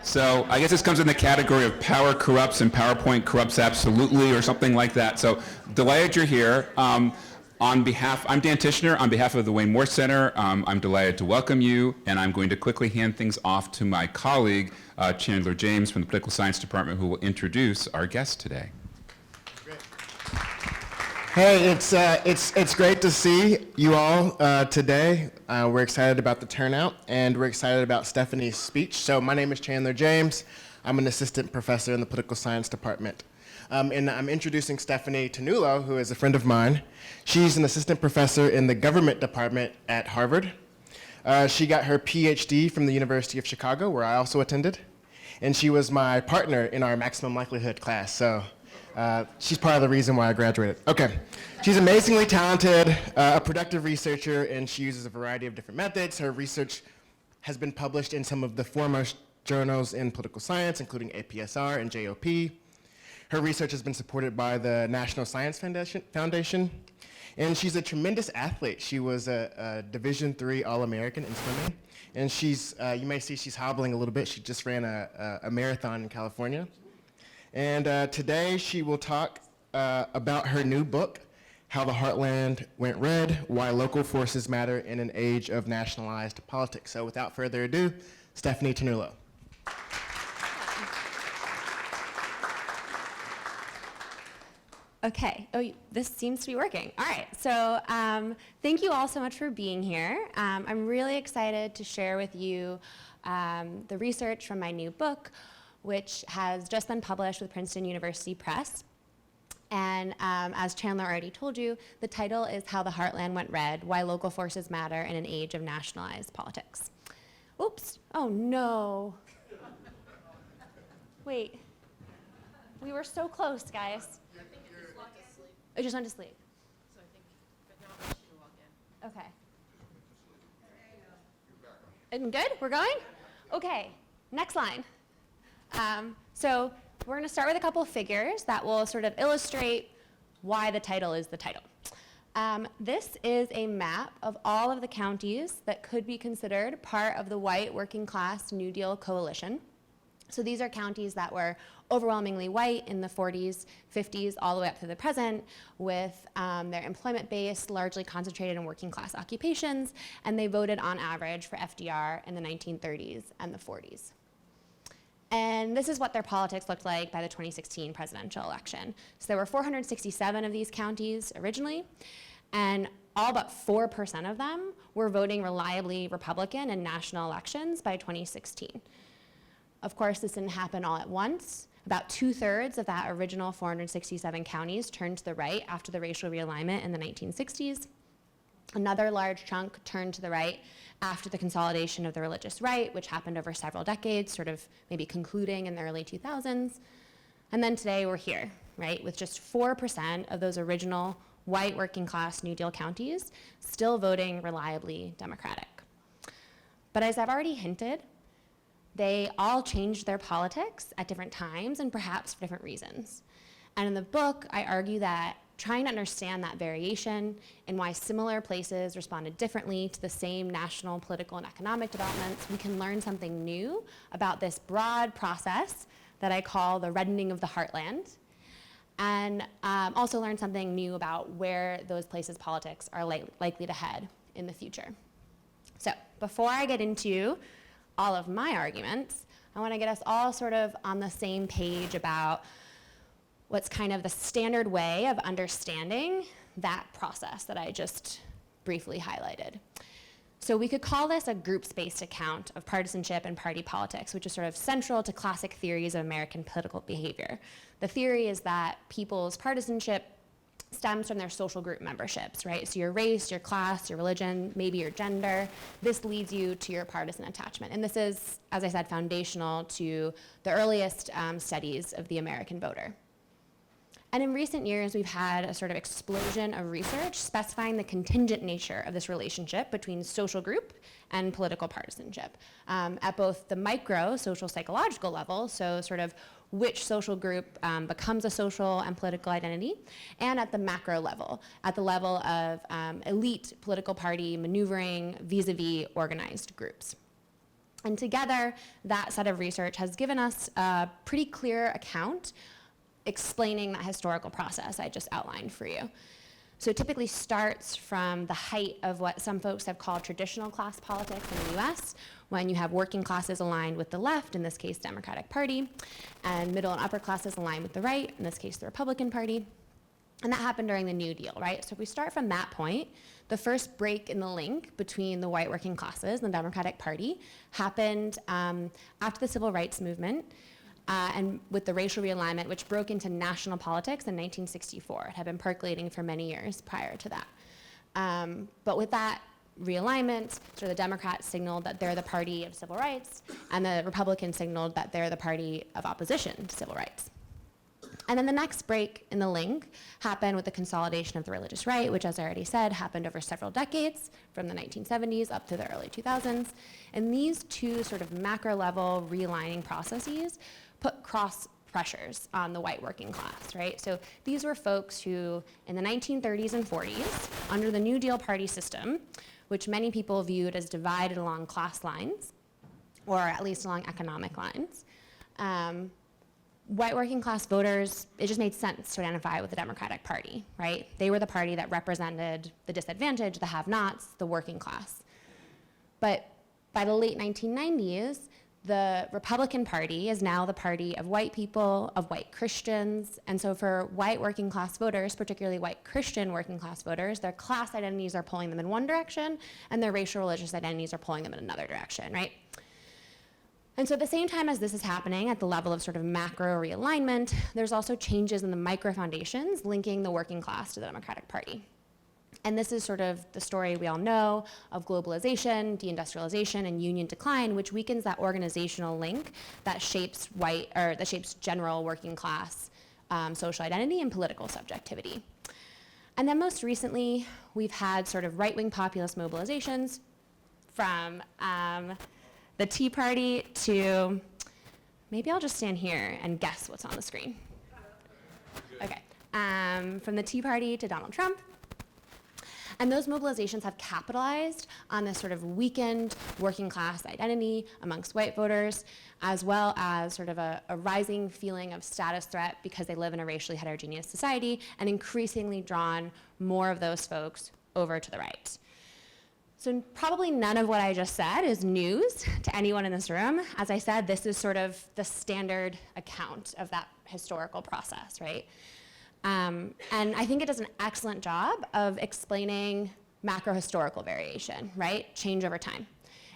So I guess this comes in the category of power corrupts and PowerPoint corrupts absolutely, or something like that. So delighted you're here. I'm Dan Tishner. On behalf of the Wayne Moore Center, I'm delighted to welcome you, and I'm going to quickly hand things off to my colleague, Chandler James from the Political Science Department, who will introduce our guest today. Hey, it's great to see you all today. We're excited about the turnout, and we're excited about Stephanie's speech. So my name is Chandler James. I'm an assistant professor in the Political Science Department. And I'm introducing Stephanie Ternullo, who is a friend of mine. She's an assistant professor in the government department at Harvard. She got her PhD from the University of Chicago, where I also attended. And she was my partner in our maximum likelihood class. So she's part of the reason why I graduated. Okay. She's amazingly talented, a productive researcher, and she uses a variety of different methods. Her research has been published in some of the foremost journals in political science, including APSR and JOP. Her research has been supported by the National Science Foundation, and she's a tremendous athlete. She was a Division III All-American in swimming, and she's, you may see she's hobbling a little bit. She just ran a marathon in California. And today she will talk about her new book, How the Heartland Went Red, Why Local Forces Matter in an Age of Nationalized Politics. So without further ado, Stephanie Ternullo. Okay, this seems to be working. All right, so thank you all so much for being here. I'm really excited to share with you the research from my new book, which has just been published with Princeton University Press. And as Chandler already told you, the title is How the Heartland Went Red, Why Local Forces Matter in an Age of Nationalized Politics. Oops, oh no. Wait, we were so close, guys. I just went to sleep. So I think, but now I want you to walk in. Okay. And good? We're going? Okay, next line. So we're going to start with a couple of figures that will sort of illustrate why the title is the title. This is a map of all of the counties that could be considered part of the white working class New Deal coalition. So these are counties that were overwhelmingly white in the 40s, 50s, all the way up to the present, with their employment base largely concentrated in working class occupations, and they voted on average for FDR in the 1930s and the 40s. And this is what their politics looked like by the 2016 presidential election. So there were 467 of these counties originally, and all but 4% of them were voting reliably Republican in national elections by 2016. Of course, this didn't happen all at once. About 2/3 of that original 467 counties turned to the right after the racial realignment in the 1960s. Another large chunk turned to the right after the consolidation of the religious right, which happened over several decades, sort of maybe concluding in the early 2000s. And then today we're here, right, with just 4% of those original white working class New Deal counties still voting reliably Democratic. But as I've already hinted, they all changed their politics at different times and perhaps for different reasons. And in the book, I argue that trying to understand that variation and why similar places responded differently to the same national political and economic developments, we can learn something new about this broad process that I call the reddening of the heartland, and also learn something new about where those places' politics are likely to head in the future. So before I get into all of my arguments, I want to get us all sort of on the same page about what's kind of the standard way of understanding that process that I just briefly highlighted. So we could call this a groups-based account of partisanship and party politics, which is sort of central to classic theories of American political behavior. The theory is that people's partisanship stems from their social group memberships, right? So your race, your class, your religion, maybe your gender, this leads you to your partisan attachment. And this is, as I said, foundational to the earliest studies of the American voter. And in recent years, we've had a sort of explosion of research specifying the contingent nature of this relationship between social group and political partisanship at both the micro social psychological level, so sort of which social group becomes a social and political identity, and at the macro level, at the level of elite political party maneuvering vis-a-vis organized groups. And together, that set of research has given us a pretty clear account explaining that historical process I just outlined for you. So it typically starts from the height of what some folks have called traditional class politics in the US, when you have working classes aligned with the left, in this case Democratic Party, and middle and upper classes aligned with the right, in this case the Republican Party. And that happened during the New Deal, right? So if we start from that point, the first break in the link between the white working classes and the Democratic Party happened after the Civil Rights Movement, and with the racial realignment, which broke into national politics in 1964. It had been percolating for many years prior to that. But with that realignment, so the Democrats signaled that they're the party of civil rights, and the Republicans signaled that they're the party of opposition to civil rights. And then the next break in the link happened with the consolidation of the religious right, which, as I already said, happened over several decades, from the 1970s up to the early 2000s. And these two sort of macro-level realigning processes put cross pressures on the white working class, right? So these were folks who, in the 1930s and 40s, under the New Deal party system, which many people viewed as divided along class lines, or at least along economic lines, white working class voters, it just made sense to identify with the Democratic Party, right? They were the party that represented the disadvantaged, the have-nots, the working class. But by the late 1990s, the Republican Party is now the party of white people, of white Christians, and so for white working class voters, particularly white Christian working class voters, their class identities are pulling them in one direction, and their racial religious identities are pulling them in another direction, right? And so at the same time as this is happening at the level of sort of macro realignment, there's also changes in the micro foundations linking the working class to the Democratic Party. And this is sort of the story we all know of globalization, deindustrialization, and union decline, which weakens that organizational link that shapes general working class social identity and political subjectivity. And then most recently, we've had sort of right-wing populist mobilizations from the Tea Party to, maybe I'll just stand here and guess what's on the screen. Okay, from the Tea Party to Donald Trump. And those mobilizations have capitalized on this sort of weakened working class identity amongst white voters, as well as sort of a rising feeling of status threat because they live in a racially heterogeneous society, and increasingly drawn more of those folks over to the right. So probably none of what I just said is news to anyone in this room. As I said, this is sort of the standard account of that historical process, right? And I think it does an excellent job of explaining macro-historical variation, right? Change over time.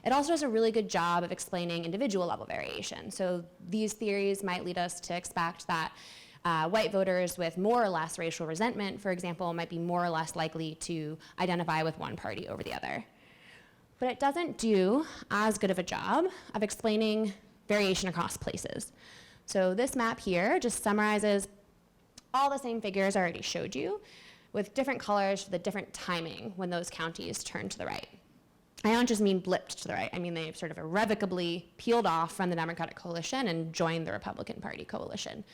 It also does a really good job of explaining individual level variation. So these theories might lead us to expect that white voters with more or less racial resentment, for example, might be more or less likely to identify with one party over the other. But it doesn't do as good of a job of explaining variation across places. So this map here just summarizes all the same figures I already showed you, with different colors for the different timing when those counties turn to the right. I don't just mean blipped to the right, I mean they've sort of irrevocably peeled off from the Democratic coalition and joined the Republican Party coalition.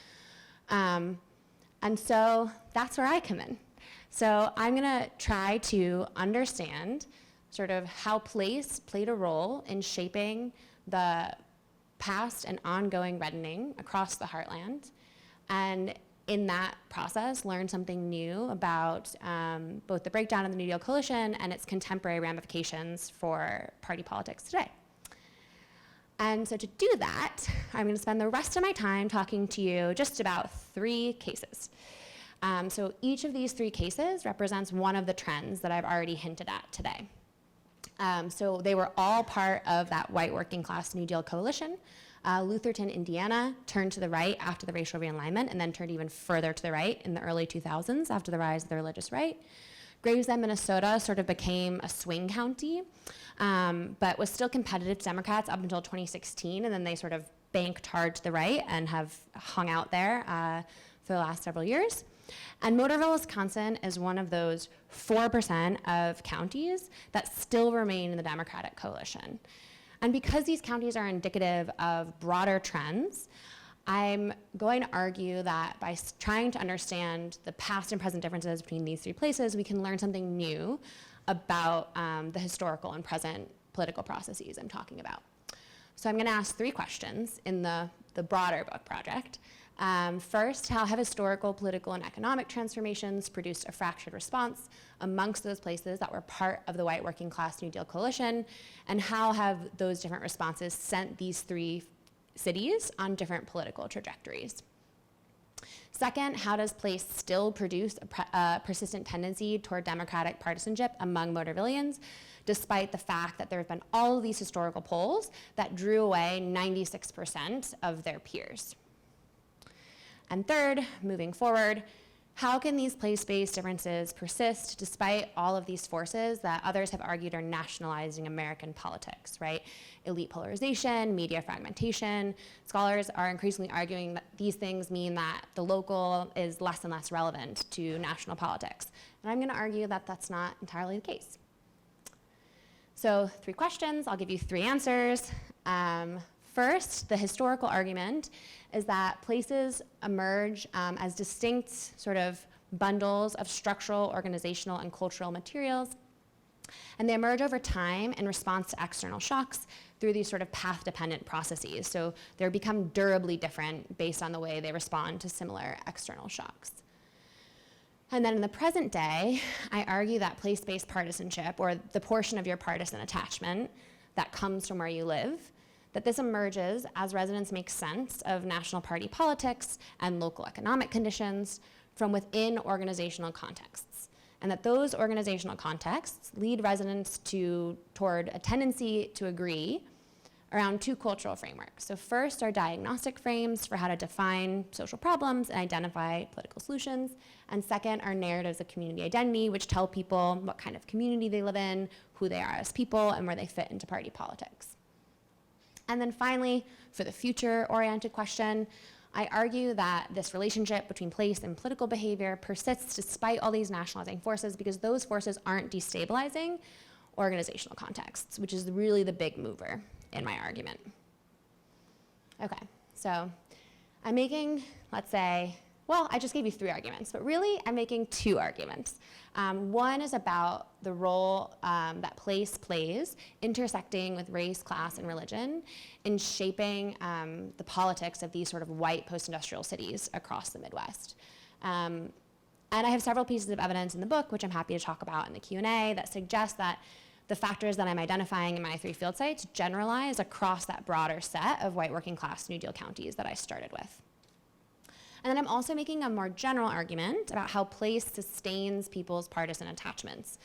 And so that's where I come in. So I'm gonna try to understand sort of how place played a role in shaping the past and ongoing reddening across the heartland, and in that process, learn something new about both the breakdown of the New Deal coalition and its contemporary ramifications for party politics today. And so to do that, I'm going to spend the rest of my time talking to you just about 3 cases. So each of these 3 cases represents one of the trends that I've already hinted at today. So they were all part of that white working class New Deal coalition. Lutherton, Indiana turned to the right after the racial realignment, and then turned even further to the right in the early 2000s after the rise of the religious right. Gravesend, Minnesota sort of became a swing county, but was still competitive to Democrats up until 2016, and then they sort of banked hard to the right and have hung out there for the last several years. And Motorville, Wisconsin is one of those 4% of counties that still remain in the Democratic coalition. And because these counties are indicative of broader trends, I'm going to argue that by trying to understand the past and present differences between these 3 places, we can learn something new about the historical and present political processes I'm talking about. So I'm going to ask 3 questions in the broader book project. First, how have historical, political, and economic transformations produced a fractured response amongst those places that were part of the white working class New Deal coalition? And how have those different responses sent these 3 cities on different political trajectories? Second, how does place still produce a persistent tendency toward democratic partisanship among Motorvillians, despite the fact that there have been all of these historical polls that drew away 96% of their peers? And third, moving forward, how can these place-based differences persist despite all of these forces that others have argued are nationalizing American politics, right? Elite polarization, media fragmentation. Scholars are increasingly arguing that these things mean that the local is less and less relevant to national politics. And I'm going to argue that that's not entirely the case. So 3 questions, I'll give you 3 answers. First, the historical argument is that places emerge as distinct sort of bundles of structural, organizational, and cultural materials. And they emerge over time in response to external shocks through these sort of path-dependent processes. So they become durably different based on the way they respond to similar external shocks. And then in the present day, I argue that place-based partisanship, or the portion of your partisan attachment that comes from where you live, that this emerges as residents make sense of national party politics and local economic conditions from within organizational contexts, and that those organizational contexts lead residents toward a tendency to agree around 2 cultural frameworks. So first are diagnostic frames for how to define social problems and identify political solutions, and second are narratives of community identity, which tell people what kind of community they live in, who they are as people, and where they fit into party politics. And then finally, for the future-oriented question, I argue that this relationship between place and political behavior persists despite all these nationalizing forces, because those forces aren't destabilizing organizational contexts, which is really the big mover in my argument. Okay, so I'm making, let's say, well, I just gave you 3 arguments, but really I'm making 2 arguments. One is about the role that place plays intersecting with race, class, and religion in shaping the politics of these sort of white post-industrial cities across the Midwest. And I have several pieces of evidence in the book, which I'm happy to talk about in the Q&A, that suggest that the factors that I'm identifying in my 3 field sites generalize across that broader set of white working class New Deal counties that I started with. And then I'm also making a more general argument about how place sustains people's partisan attachments,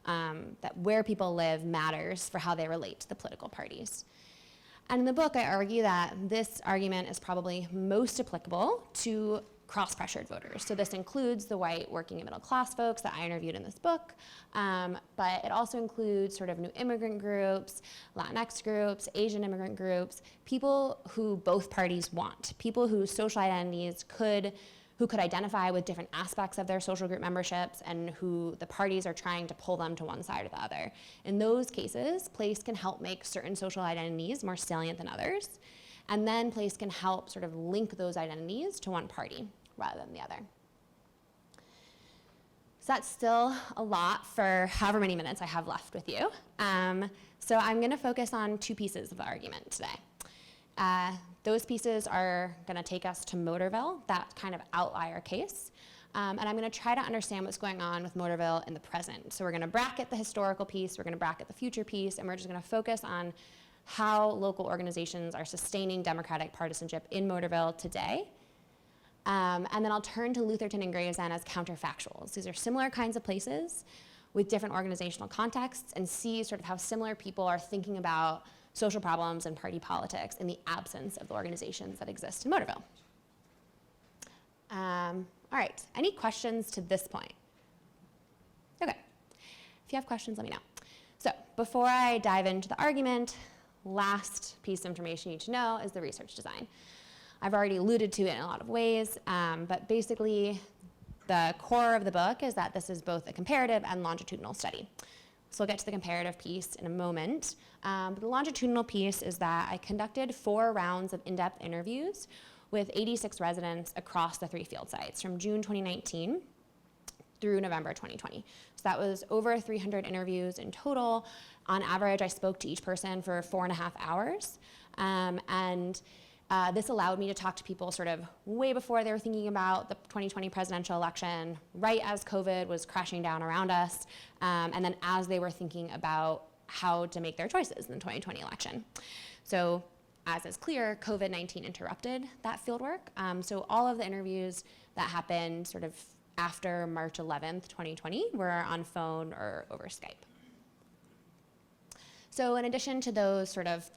that where people live matters for how they relate to the political parties. And in the book, I argue that this argument is probably most applicable to cross-pressured voters. So this includes the white working and middle class folks that I interviewed in this book, but it also includes sort of new immigrant groups, Latinx groups, Asian immigrant groups, people who both parties want, people whose social identities who could identify with different aspects of their social group memberships and who the parties are trying to pull them to one side or the other. In those cases, place can help make certain social identities more salient than others. And then place can help sort of link those identities to one party rather than the other. So that's still a lot for however many minutes I have left with you. So I'm going to focus on 2 pieces of the argument today. Those pieces are going to take us to Motorville, that kind of outlier case. And I'm going to try to understand what's going on with Motorville in the present. So we're going to bracket the historical piece, we're going to bracket the future piece, and we're just going to focus on how local organizations are sustaining democratic partisanship in Motorville today. And then I'll turn to Lutherton and Gravesend as counterfactuals. These are similar kinds of places with different organizational contexts, and see sort of how similar people are thinking about social problems and party politics in the absence of the organizations that exist in Motorville. All right, any questions to this point? Okay, if you have questions, let me know. So before I dive into the argument, last piece of information you need to know is the research design. I've already alluded to it in a lot of ways, but basically the core of the book is that this is both a comparative and longitudinal study. So we'll get to the comparative piece in a moment. But the longitudinal piece is that I conducted 4 rounds of in-depth interviews with 86 residents across the 3 field sites from June 2019 through November 2020. So that was over 300 interviews in total. On average, I spoke to each person for 4.5 hours. This allowed me to talk to people sort of way before they were thinking about the 2020 presidential election, right as COVID was crashing down around us, and then as they were thinking about how to make their choices in the 2020 election. So as is clear, COVID-19 interrupted that fieldwork. So all of the interviews that happened sort of after March 11th, 2020 were on phone or over Skype. So in addition to those sort of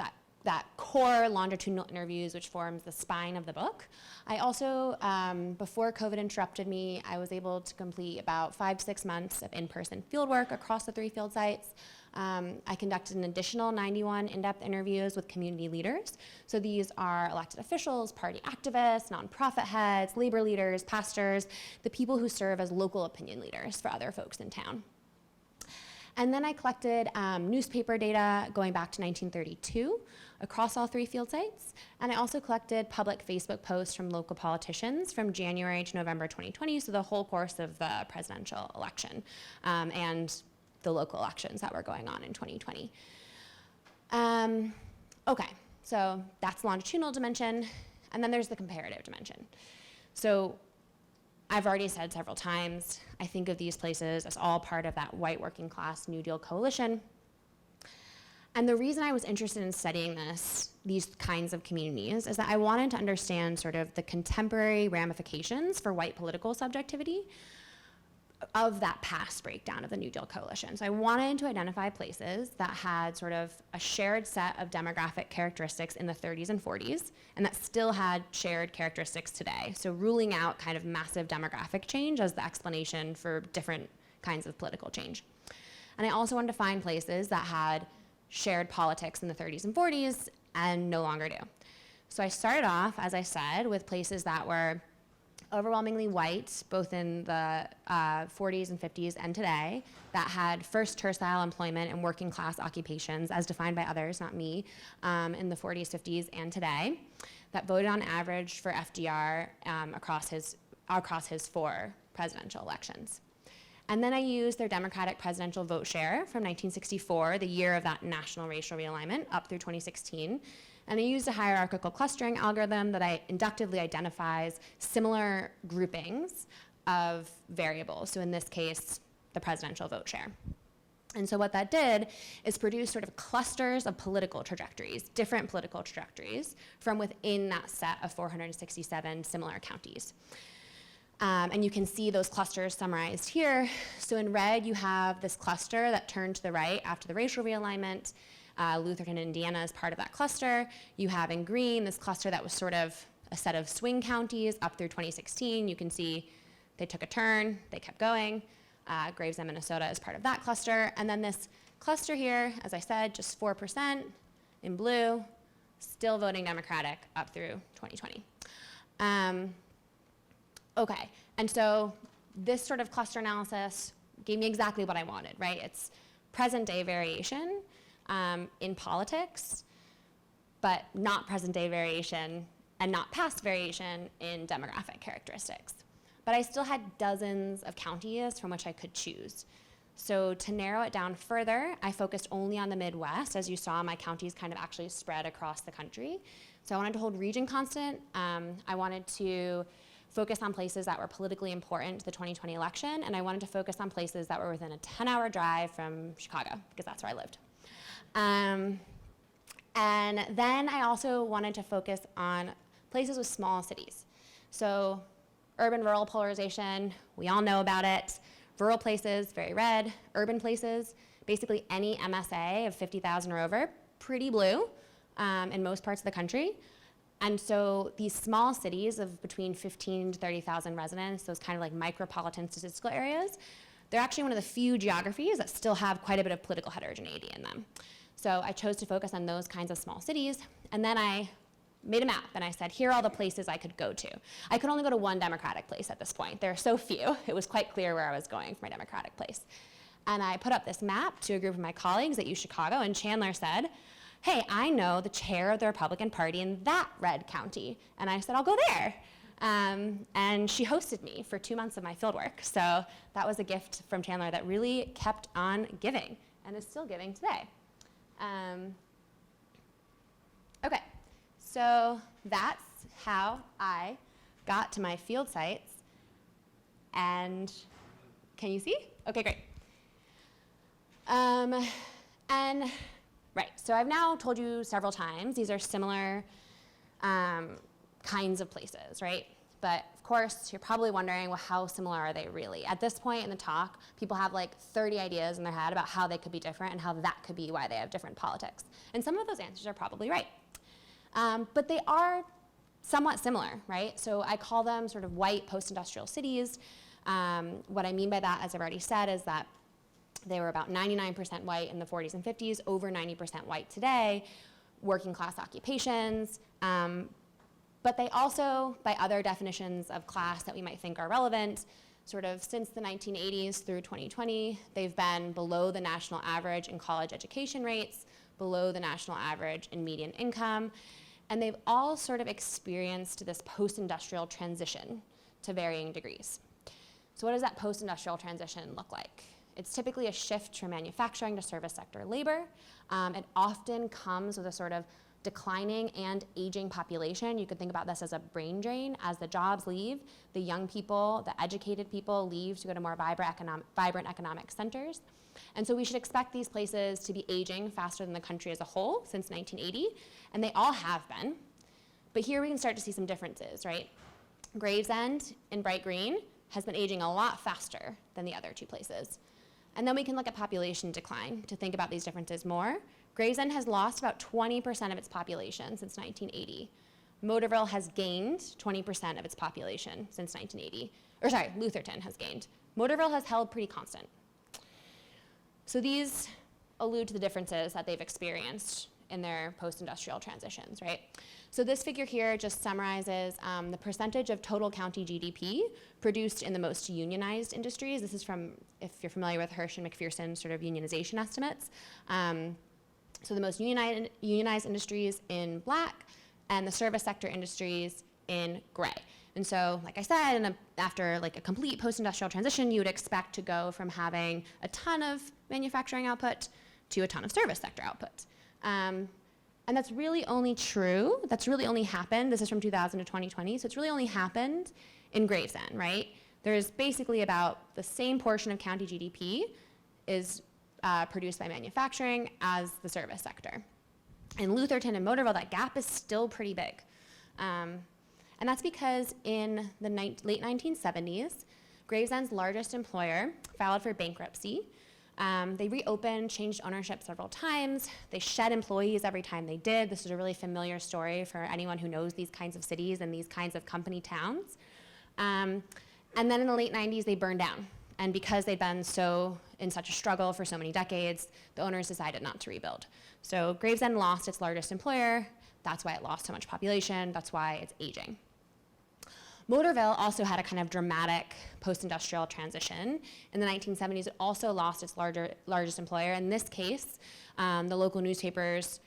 that core longitudinal interviews, which forms the spine of the book, I also, before COVID interrupted me, I was able to complete about 5 to 6 months of in-person fieldwork across the 3 field sites. I conducted an additional 91 in-depth interviews with community leaders. So these are elected officials, party activists, nonprofit heads, labor leaders, pastors, the people who serve as local opinion leaders for other folks in town. And then I collected newspaper data going back to 1932 across all 3 field sites. And I also collected public Facebook posts from local politicians from January to November 2020, so the whole course of the presidential election and the local elections that were going on in 2020. Okay, so that's the longitudinal dimension. And then there's the comparative dimension. So I've already said several times, I think of these places as all part of that white working class New Deal coalition. And the reason I was interested in studying these kinds of communities, is that I wanted to understand sort of the contemporary ramifications for white political subjectivity of that past breakdown of the New Deal coalition. So I wanted to identify places that had sort of a shared set of demographic characteristics in the 30s and 40s, and that still had shared characteristics today. So ruling out kind of massive demographic change as the explanation for different kinds of political change. And I also wanted to find places that had shared politics in the 30s and 40s and no longer do. So I started off, as I said, with places that were overwhelmingly white, both in the 40s and 50s and today, that had first tercile employment and working class occupations as defined by others, not me, in the 40s, 50s, and today, that voted on average for FDR across his 4 presidential elections. And then I used their Democratic presidential vote share from 1964, the year of that national racial realignment, up through 2016. And I used a hierarchical clustering algorithm that inductively identifies similar groupings of variables. So in this case, the presidential vote share. And so what that did is produce sort of clusters of political trajectories, different political trajectories, from within that set of 467 similar counties. And you can see those clusters summarized here. So in red, you have this cluster that turned to the right after the racial realignment. Lutherton, Indiana is part of that cluster. You have in green this cluster that was sort of a set of swing counties up through 2016. You can see they took a turn, they kept going. Gravesend, Minnesota is part of that cluster. And then this cluster here, as I said, just 4% in blue, still voting Democratic up through 2020. Okay, and so this sort of cluster analysis gave me exactly what I wanted, right? It's present day variation in politics, but not present day variation and not past variation in demographic characteristics. But I still had dozens of counties from which I could choose. So to narrow it down further, I focused only on the Midwest. As you saw, my counties kind of actually spread across the country. So I wanted to hold region constant. I wanted to focus on places that were politically important to the 2020 election, and I wanted to focus on places that were within a 10-hour drive from Chicago, because that's where I lived. And then I also wanted to focus on places with small cities. So urban-rural polarization, we all know about it. Rural places, very red. Urban places, basically any MSA of 50,000 or over, pretty blue in most parts of the country. And so these small cities of between 15 to 30,000 residents, those kind of like micropolitan statistical areas, they're actually one of the few geographies that still have quite a bit of political heterogeneity in them. So I chose to focus on those kinds of small cities, and then I made a map, and I said, here are all the places I could go to. I could only go to one Democratic place at this point. There are so few, it was quite clear where I was going for my Democratic place. And I put up this map to a group of my colleagues at UChicago, and Chandler said, hey, I know the chair of the Republican Party in that red county. And I said, I'll go there. And she hosted me for 2 months of my fieldwork. So that was a gift from Chandler that really kept on giving and is still giving today. Okay, so that's how I got to my field sites. And can you see? Okay, great. And right, so I've now told you several times, these are similar kinds of places, right? But of course, you're probably wondering, well, how similar are they really? At this point in the talk, people have like 30 ideas in their head about how they could be different and how that could be why they have different politics. And some of those answers are probably right. But they are somewhat similar, right? So I call them sort of white post-industrial cities. What I mean by that, as I've already said, is that they were about 99% white in the 40s and 50s, over 90% white today, working class occupations. But they also, by other definitions of class that we might think are relevant, sort of since the 1980s through 2020, they've been below the national average in college education rates, below the national average in median income, and they've all sort of experienced this post-industrial transition to varying degrees. So what does that post-industrial transition look like? It's typically a shift from manufacturing to service sector labor. It often comes with a sort of declining and aging population. You could think about this as a brain drain. As the jobs leave, the young people, the educated people leave to go to more vibrant economic centers. And so we should expect these places to be aging faster than the country as a whole since 1980, and they all have been. But here we can start to see some differences, right? Gravesend in bright green has been aging a lot faster than the other two places. And then we can look at population decline to think about these differences more. Gravesend has lost about 20% of its population since 1980. Motorville has gained 20% of its population since 1980. Or sorry, Lutherton has gained. Motorville has held pretty constant. So these allude to the differences that they've experienced in their post-industrial transitions, right? So this figure here just summarizes the percentage of total county GDP produced in the most unionized industries. This is from, if you're familiar with Hirsch and McPherson's sort of unionization estimates. So the most unionized industries in black and the service sector industries in gray. And so, like I said, after like a complete post-industrial transition, you would expect to go from having a ton of manufacturing output to a ton of service sector output. And that's really only true, that's really only happened, this is from 2000 to 2020, so it's really only happened in Gravesend, right? There's basically about the same portion of county GDP is produced by manufacturing as the service sector. In Lutherton and Motorville, that gap is still pretty big. And that's because in the late 1970s, Gravesend's largest employer filed for bankruptcy. They reopened, changed ownership several times. They shed employees every time they did. This is a really familiar story for anyone who knows these kinds of cities and these kinds of company towns. And then in the late 90s, they burned down. And because they'd been in such a struggle for so many decades, the owners decided not to rebuild. So Gravesend lost its largest employer. That's why it lost so much population. That's why it's aging. Motorville also had a kind of dramatic post-industrial transition. In the 1970s, it also lost its largest employer. In this case, the local newspapers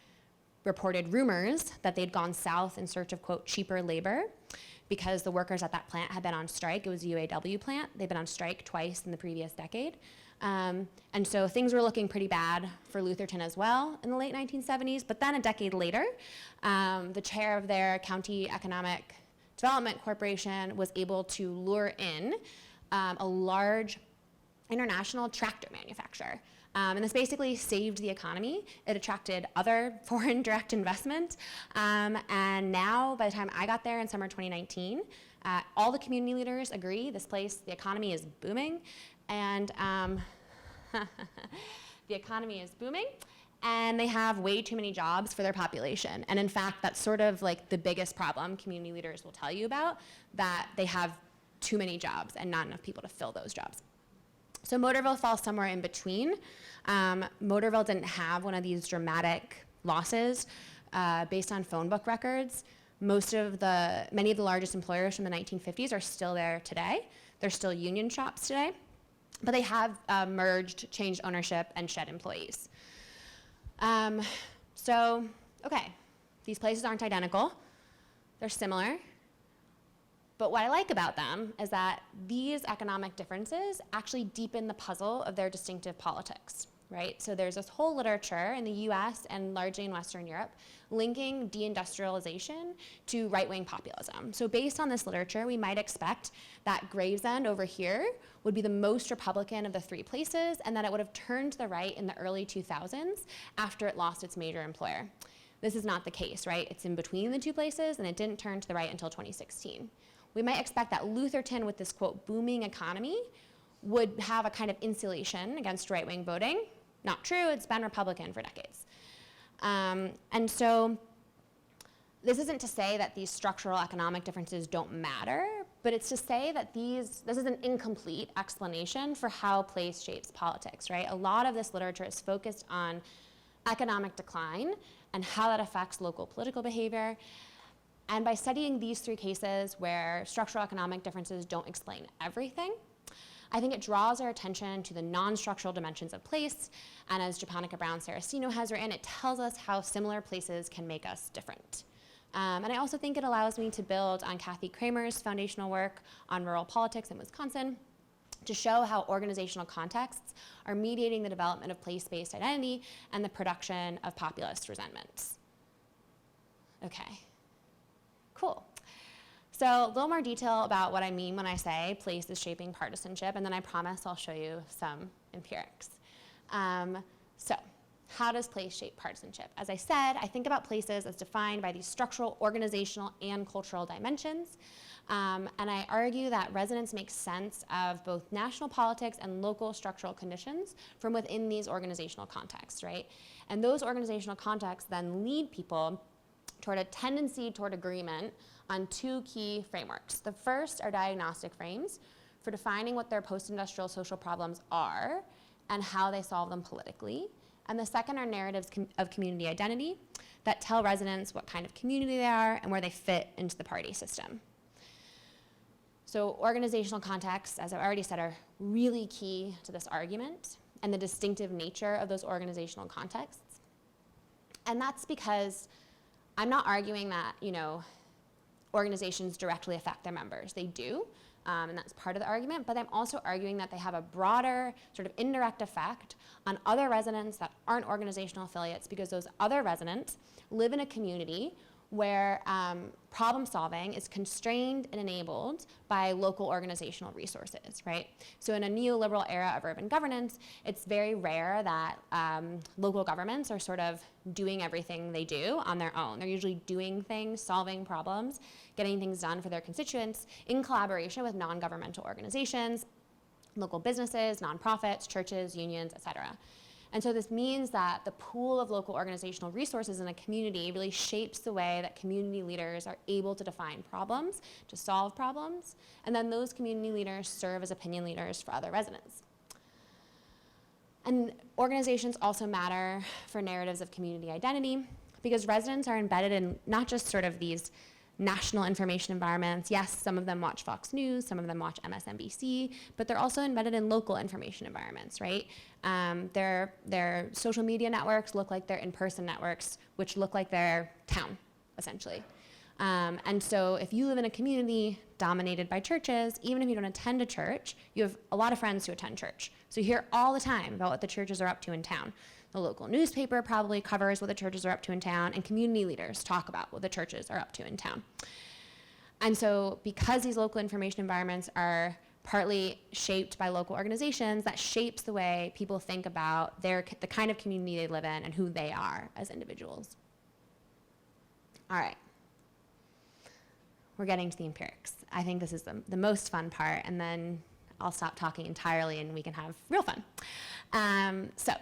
reported rumors that they'd gone south in search of, quote, cheaper labor because the workers at that plant had been on strike. It was a UAW plant. They'd been on strike twice in the previous decade. And so things were looking pretty bad for Lutherton as well in the late 1970s. But then a decade later, the chair of their county economic Development Corporation was able to lure in a large international tractor manufacturer. And this basically saved the economy. It attracted other foreign direct investment. And now, by the time I got there in summer 2019, all the community leaders agree this place, the economy is booming. And the economy is booming. And they have way too many jobs for their population. And in fact, that's sort of like the biggest problem community leaders will tell you about, that they have too many jobs and not enough people to fill those jobs. So Motorville falls somewhere in between. Motorville didn't have one of these dramatic losses based on phone book records. Many of the largest employers from the 1950s are still there today. They're still union shops today, but they have merged, changed ownership, and shed employees. Okay, these places aren't identical. They're similar. But what I like about them is that these economic differences actually deepen the puzzle of their distinctive politics. right? So there's this whole literature in the US and largely in Western Europe linking deindustrialization to right-wing populism. So based on this literature, we might expect that Gravesend over here would be the most Republican of the three places, and that it would have turned to the right in the early 2000s after it lost its major employer. This is not the case, right? It's in between the two places, and it didn't turn to the right until 2016. We might expect that Lutherton, with this, quote, booming economy, would have a kind of insulation against right-wing voting. Not true, it's been Republican for decades. And so this isn't to say that these structural economic differences don't matter, but it's to say that this is an incomplete explanation for how place shapes politics, right? A lot of this literature is focused on economic decline and how that affects local political behavior. And by studying these three cases where structural economic differences don't explain everything, I think it draws our attention to the non-structural dimensions of place, and as Japonica Brown-Saraceno has written, it tells us how similar places can make us different. And I also think it allows me to build on Kathy Kramer's foundational work on rural politics in Wisconsin to show how organizational contexts are mediating the development of place-based identity and the production of populist resentments. Okay, cool. So a little more detail about what I mean when I say place is shaping partisanship, and then I promise I'll show you some empirics. So how does place shape partisanship? As I said, I think about places as defined by these structural, organizational, and cultural dimensions. And I argue that resonance makes sense of both national politics and local structural conditions from within these organizational contexts, right? And those organizational contexts then lead people toward a tendency toward agreement on two key frameworks. The first are diagnostic frames for defining what their post-industrial social problems are and how they solve them politically. And the second are narratives of community identity that tell residents what kind of community they are and where they fit into the party system. So organizational contexts, as I've already said, are really key to this argument and the distinctive nature of those organizational contexts. And that's because I'm not arguing that, organizations directly affect their members. They do, and that's part of the argument, but I'm also arguing that they have a broader sort of indirect effect on other residents that aren't organizational affiliates, because those other residents live in a community where problem solving is constrained and enabled by local organizational resources, right? So in a neoliberal era of urban governance, it's very rare that local governments are sort of doing everything they do on their own. They're usually doing things, solving problems, getting things done for their constituents in collaboration with non-governmental organizations, local businesses, nonprofits, churches, unions, et cetera. And so this means that the pool of local organizational resources in a community really shapes the way that community leaders are able to define problems, to solve problems, and then those community leaders serve as opinion leaders for other residents. And organizations also matter for narratives of community identity, because residents are embedded in not just sort of these national information environments. Yes, some of them watch Fox News, some of them watch MSNBC, but they're also embedded in local information environments, right? Their social media networks look like their in-person networks, which look like their town, essentially. And so if you live in a community dominated by churches, even if you don't attend a church, you have a lot of friends who attend church. So you hear all the time about what the churches are up to in town. The local newspaper probably covers what the churches are up to in town, and community leaders talk about what the churches are up to in town. And so because these local information environments are partly shaped by local organizations, that shapes the way people think about the kind of community they live in and who they are as individuals. All right. We're getting to the empirics. I think this is the most fun part, and then I'll stop talking entirely and we can have real fun. So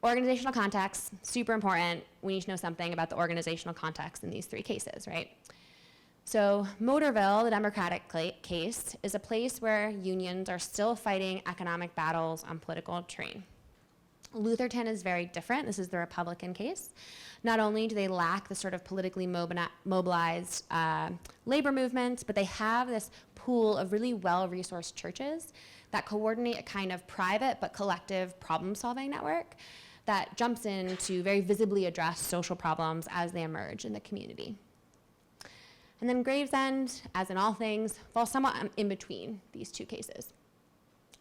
organizational context, super important. We need to know something about the organizational context in these three cases, right? So Motorville, the Democratic case, is a place where unions are still fighting economic battles on political terrain. Lutherton is very different. This is the Republican case. Not only do they lack the sort of politically mobilized labor movement, but they have this pool of really well-resourced churches that coordinate a kind of private but collective problem-solving network that jumps in to very visibly address social problems as they emerge in the community. And then Gravesend, as in all things, falls somewhat in between these two cases.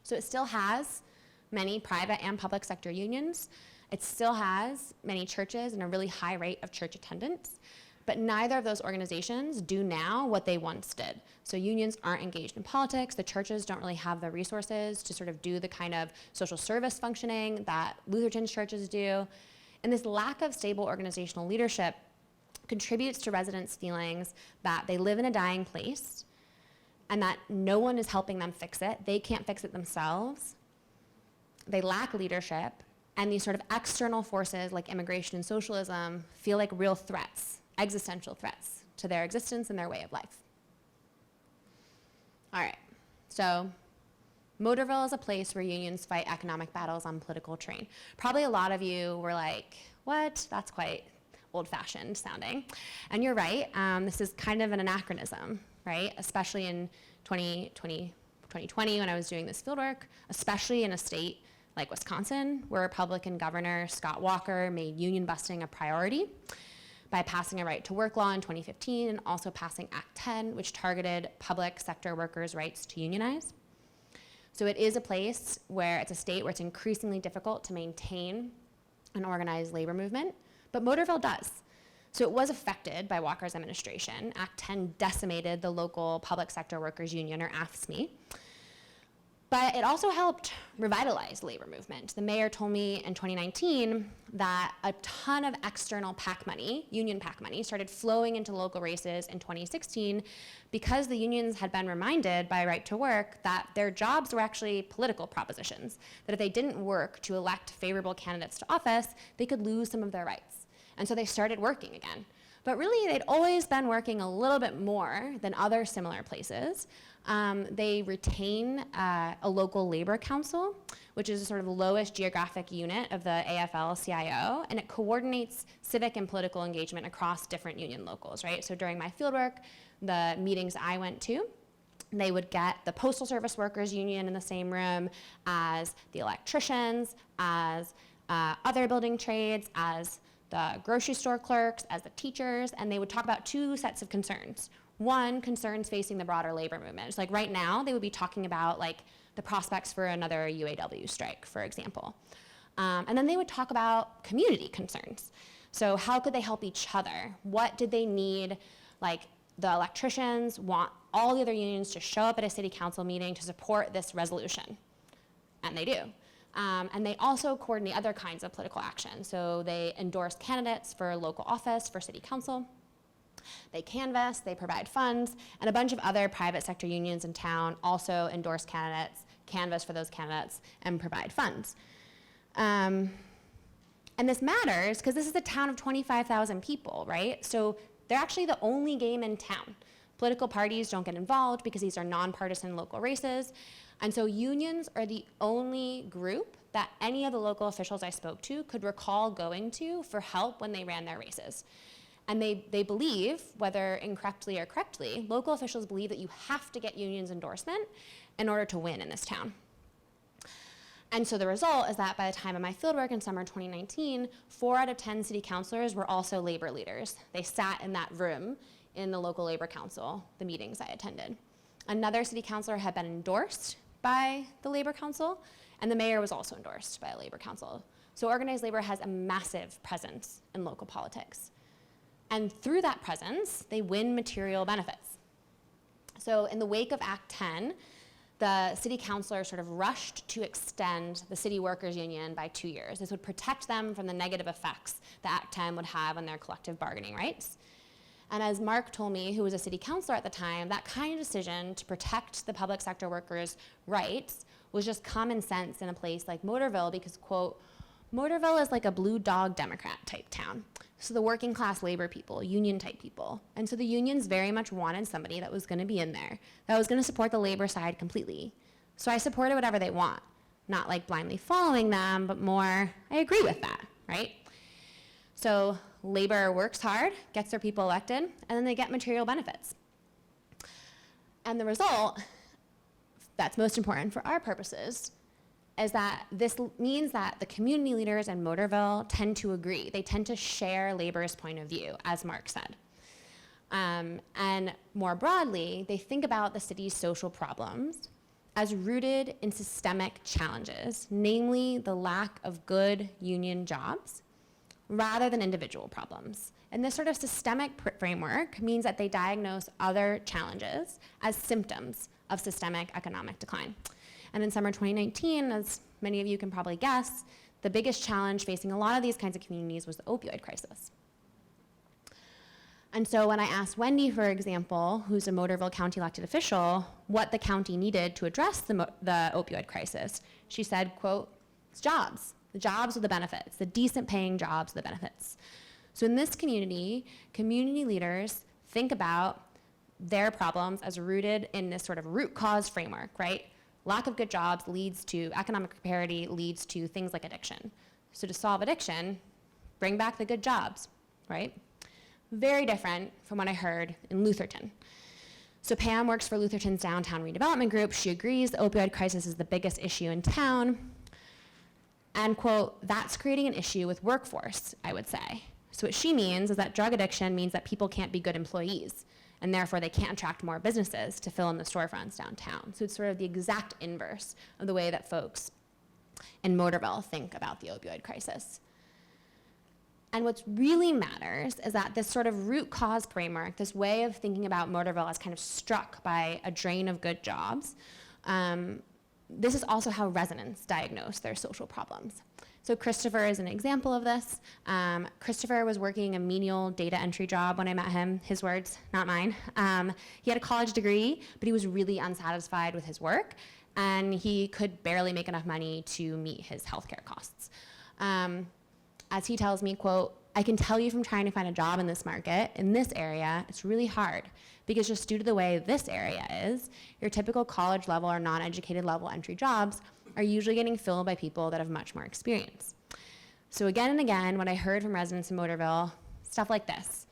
So it still has many private and public sector unions. It still has many churches and a really high rate of church attendance. But neither of those organizations do now what they once did. So unions aren't engaged in politics. The churches don't really have the resources to sort of do the kind of social service functioning that Lutheran churches do. And this lack of stable organizational leadership contributes to residents' feelings that they live in a dying place and that no one is helping them fix it. They can't fix it themselves. They lack leadership, and these sort of external forces like immigration and socialism feel like real threats, existential threats to their existence and their way of life. All right, so Motorville is a place where unions fight economic battles on political terrain. Probably a lot of you were like, what? That's quite old-fashioned sounding. And you're right, this is kind of an anachronism, right? Especially in 2020 when I was doing this fieldwork, especially in a state like Wisconsin, where Republican Governor Scott Walker made union busting a priority by passing a right to work law in 2015 and also passing Act 10, which targeted public sector workers' rights to unionize. So it is a place where it's a state where it's increasingly difficult to maintain an organized labor movement, but Motorville does. So it was affected by Walker's administration. Act 10 decimated the local public sector workers union, or AFSCME. But it also helped revitalize the labor movement. The mayor told me in 2019 that a ton of external PAC money, union PAC money, started flowing into local races in 2016 because the unions had been reminded by Right to Work that their jobs were actually political propositions, that if they didn't work to elect favorable candidates to office, they could lose some of their rights. And so they started working again. But really, they'd always been working a little bit more than other similar places. They retain a local labor council, which is sort of the lowest geographic unit of the AFL-CIO, and it coordinates civic and political engagement across different union locals, right? So during my fieldwork, the meetings I went to, they would get the Postal Service Workers Union in the same room as the electricians, as other building trades, as the grocery store clerks, as the teachers, and they would talk about two sets of concerns. One, concerns facing the broader labor movement. It's like right now, they would be talking about like the prospects for another UAW strike, for example. And then they would talk about community concerns. So how could they help each other? What did they need? Like the electricians want all the other unions to show up at a city council meeting to support this resolution, and they do. And they also coordinate other kinds of political action. So they endorse candidates for local office, for city council. They canvass, they provide funds, and a bunch of other private sector unions in town also endorse candidates, canvass for those candidates, and provide funds. And this matters because this is a town of 25,000 people, right? So they're actually the only game in town. Political parties don't get involved because these are nonpartisan local races. And so unions are the only group that any of the local officials I spoke to could recall going to for help when they ran their races. And they believe, whether incorrectly or correctly, local officials believe that you have to get unions' endorsement in order to win in this town. And so the result is that by the time of my fieldwork in summer 2019, 4 out of 10 city councilors were also labor leaders. They sat in that room in the local labor council, the meetings I attended. Another city councilor had been endorsed by the labor council, and the mayor was also endorsed by a labor council. So organized labor has a massive presence in local politics. And through that presence, they win material benefits. So in the wake of Act 10, the city councilor sort of rushed to extend the city workers union by 2 years. This would protect them from the negative effects that Act 10 would have on their collective bargaining rights. And as Mark told me, who was a city councilor at the time, that kind of decision to protect the public sector workers' rights was just common sense in a place like Motorville because, quote, Motorville is like a blue dog Democrat type town. So the working class labor people, union type people. And so the unions very much wanted somebody that was gonna be in there, that was gonna support the labor side completely. So I supported whatever they want, not like blindly following them, but more, I agree with that, right? So labor works hard, gets their people elected, and then they get material benefits. And the result, that's most important for our purposes, is that this means that the community leaders in Motorville tend to agree. They tend to share labor's point of view, as Mark said. And more broadly, they think about the city's social problems as rooted in systemic challenges, namely the lack of good union jobs, rather than individual problems. And this sort of systemic framework means that they diagnose other challenges as symptoms of systemic economic decline. And in summer 2019, as many of you can probably guess, the biggest challenge facing a lot of these kinds of communities was the opioid crisis. And so when I asked Wendy, for example, who's a Motorville County elected official, what the county needed to address the opioid crisis, she said, quote, it's jobs. The jobs are the benefits. The decent paying jobs are the benefits. So in this community, community leaders think about their problems as rooted in this sort of root cause framework, right? Lack of good jobs leads to economic precarity, leads to things like addiction. So to solve addiction, bring back the good jobs, right? Very different from what I heard in Lutherton. So Pam works for Lutherton's downtown redevelopment group. She agrees the opioid crisis is the biggest issue in town. And quote, that's creating an issue with workforce, I would say. So what she means is that drug addiction means that people can't be good employees, and therefore they can't attract more businesses to fill in the storefronts downtown. So it's sort of the exact inverse of the way that folks in Motorville think about the opioid crisis. And what really matters is that this sort of root cause framework, this way of thinking about Motorville as kind of struck by a drain of good jobs, this is also how residents diagnose their social problems. So Christopher is an example of this. Christopher was working a menial data entry job when I met him, his words, not mine. He had a college degree, but he was really unsatisfied with his work, and he could barely make enough money to meet his healthcare costs. As he tells me, quote, I can tell you from trying to find a job in this market, in this area, it's really hard because just due to the way this area is, your typical college level or non-educated level entry jobs are usually getting filled by people that have much more experience. So again and again, what I heard from residents in Motorville, stuff like this.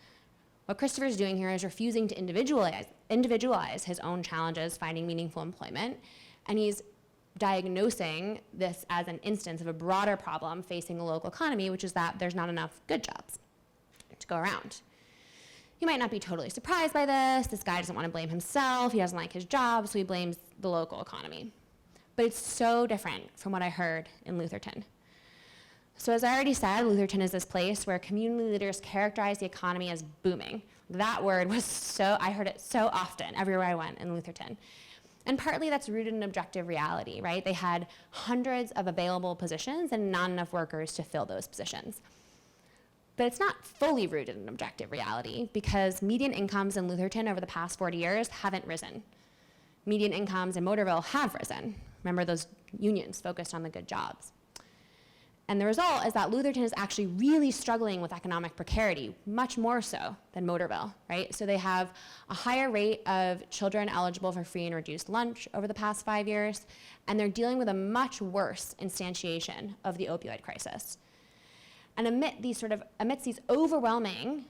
What Christopher's doing here is refusing to individualize his own challenges finding meaningful employment, and he's diagnosing this as an instance of a broader problem facing the local economy, which is that there's not enough good jobs to go around. You might not be totally surprised by this. This guy doesn't want to blame himself. He doesn't like his job, so he blames the local economy. But it's so different from what I heard in Lutherton. So as I already said, Lutherton is this place where community leaders characterize the economy as booming. That word was I heard it so often everywhere I went in Lutherton. And partly that's rooted in objective reality, right? They had hundreds of available positions and not enough workers to fill those positions. But it's not fully rooted in objective reality because median incomes in Lutherton over the past 40 years haven't risen. Median incomes in Motorville have risen. Remember those unions focused on the good jobs. And the result is that Lutherton is actually really struggling with economic precarity, much more so than Motorville, right? So they have a higher rate of children eligible for free and reduced lunch over the past 5 years, and they're dealing with a much worse instantiation of the opioid crisis. And amidst these overwhelming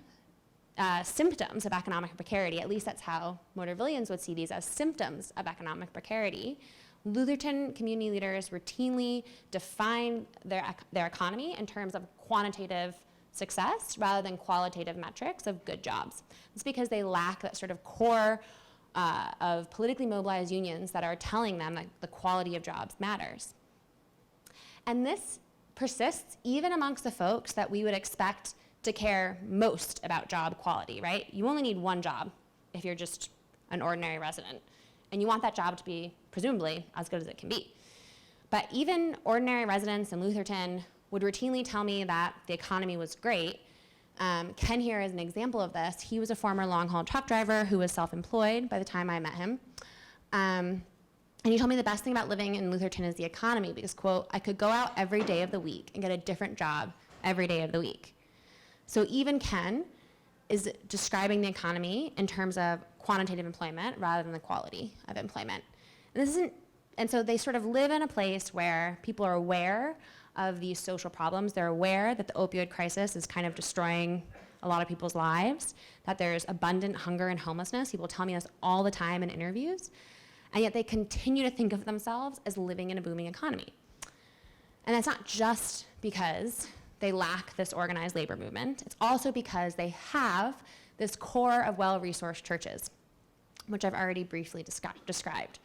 symptoms of economic precarity, at least that's how Motorvillians would see these as symptoms of economic precarity, Lutherton community leaders routinely define their economy in terms of quantitative success rather than qualitative metrics of good jobs. It's because they lack that sort of core of politically mobilized unions that are telling them that the quality of jobs matters. And this persists even amongst the folks that we would expect to care most about job quality, right? You only need one job if you're just an ordinary resident. And you want that job to be, presumably, as good as it can be. But even ordinary residents in Lutherton would routinely tell me that the economy was great. Ken here is an example of this. He was a former long-haul truck driver who was self-employed by the time I met him. And he told me the best thing about living in Lutherton is the economy because, quote, I could go out every day of the week and get a different job every day of the week. So even Ken is describing the economy in terms of quantitative employment rather than the quality of employment. And so they sort of live in a place where people are aware of these social problems. They're aware that the opioid crisis is kind of destroying a lot of people's lives, that there's abundant hunger and homelessness. People tell me this all the time in interviews. And yet they continue to think of themselves as living in a booming economy. And that's not just because they lack this organized labor movement. It's also because they have this core of well-resourced churches, which I've already briefly described.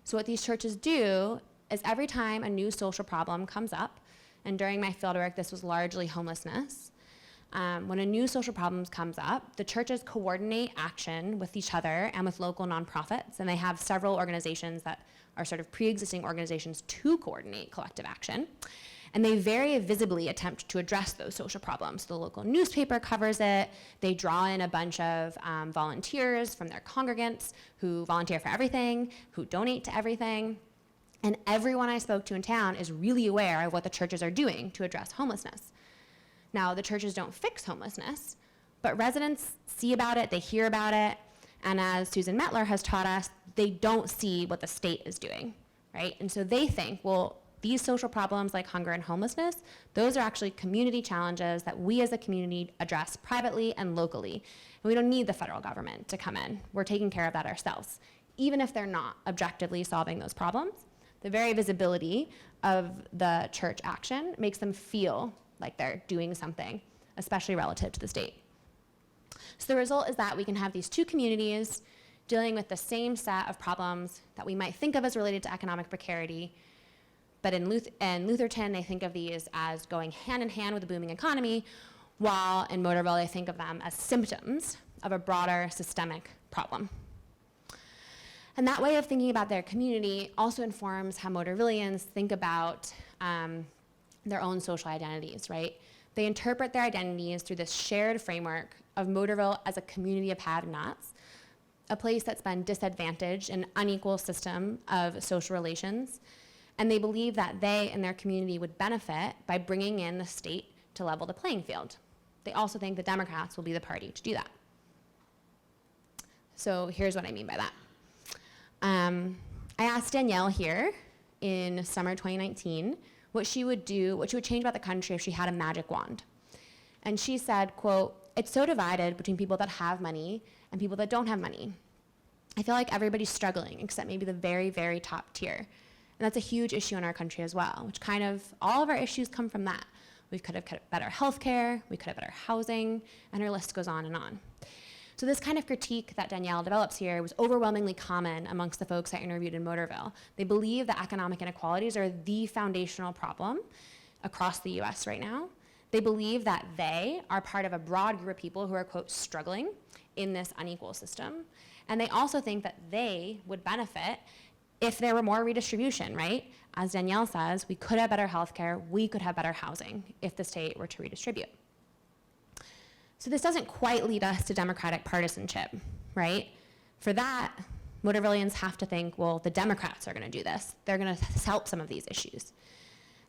So what these churches do is every time a new social problem comes up, and during my fieldwork, this was largely homelessness, when a new social problem comes up, the churches coordinate action with each other and with local nonprofits, and they have several organizations that are sort of pre-existing organizations to coordinate collective action. And they very visibly attempt to address those social problems. The local newspaper covers it. They draw in a bunch of volunteers from their congregants who volunteer for everything, who donate to everything. And everyone I spoke to in town is really aware of what the churches are doing to address homelessness. Now, the churches don't fix homelessness, but residents see about it, they hear about it, and as Susan Mettler has taught us, they don't see what the state is doing, right? And so they think, well, these social problems like hunger and homelessness, those are actually community challenges that we as a community address privately and locally. And we don't need the federal government to come in. We're taking care of that ourselves. Even if they're not objectively solving those problems, the very visibility of the church action makes them feel like they're doing something, especially relative to the state. So the result is that we can have these two communities dealing with the same set of problems that we might think of as related to economic precarity, but in Lutherton, they think of these as going hand in hand with the booming economy, while in Motorville, they think of them as symptoms of a broader systemic problem. And that way of thinking about their community also informs how Motorvillians think about their own social identities, right? They interpret their identities through this shared framework of Motorville as a community of have-nots, a place that's been disadvantaged in an unequal system of social relations, and they believe that they and their community would benefit by bringing in the state to level the playing field. They also think the Democrats will be the party to do that. So here's what I mean by that. I asked Danielle here in summer 2019 what she would do, what she would change about the country if she had a magic wand. And she said, quote, "It's so divided between people that have money and people that don't have money. I feel like everybody's struggling except maybe the very, very top tier." And that's a huge issue in our country as well, which kind of, all of our issues come from that. We could have better health care, we could have better housing, and her list goes on and on. So this kind of critique that Danielle develops here was overwhelmingly common amongst the folks I interviewed in Motorville. They believe that economic inequalities are the foundational problem across the US right now. They believe that they are part of a broad group of people who are, quote, struggling in this unequal system. And they also think that they would benefit if there were more redistribution, right? As Danielle says, we could have better healthcare, we could have better housing if the state were to redistribute. So this doesn't quite lead us to democratic partisanship, right? For that, Motorvillians have to think, well, the Democrats are gonna do this. They're gonna help some of these issues.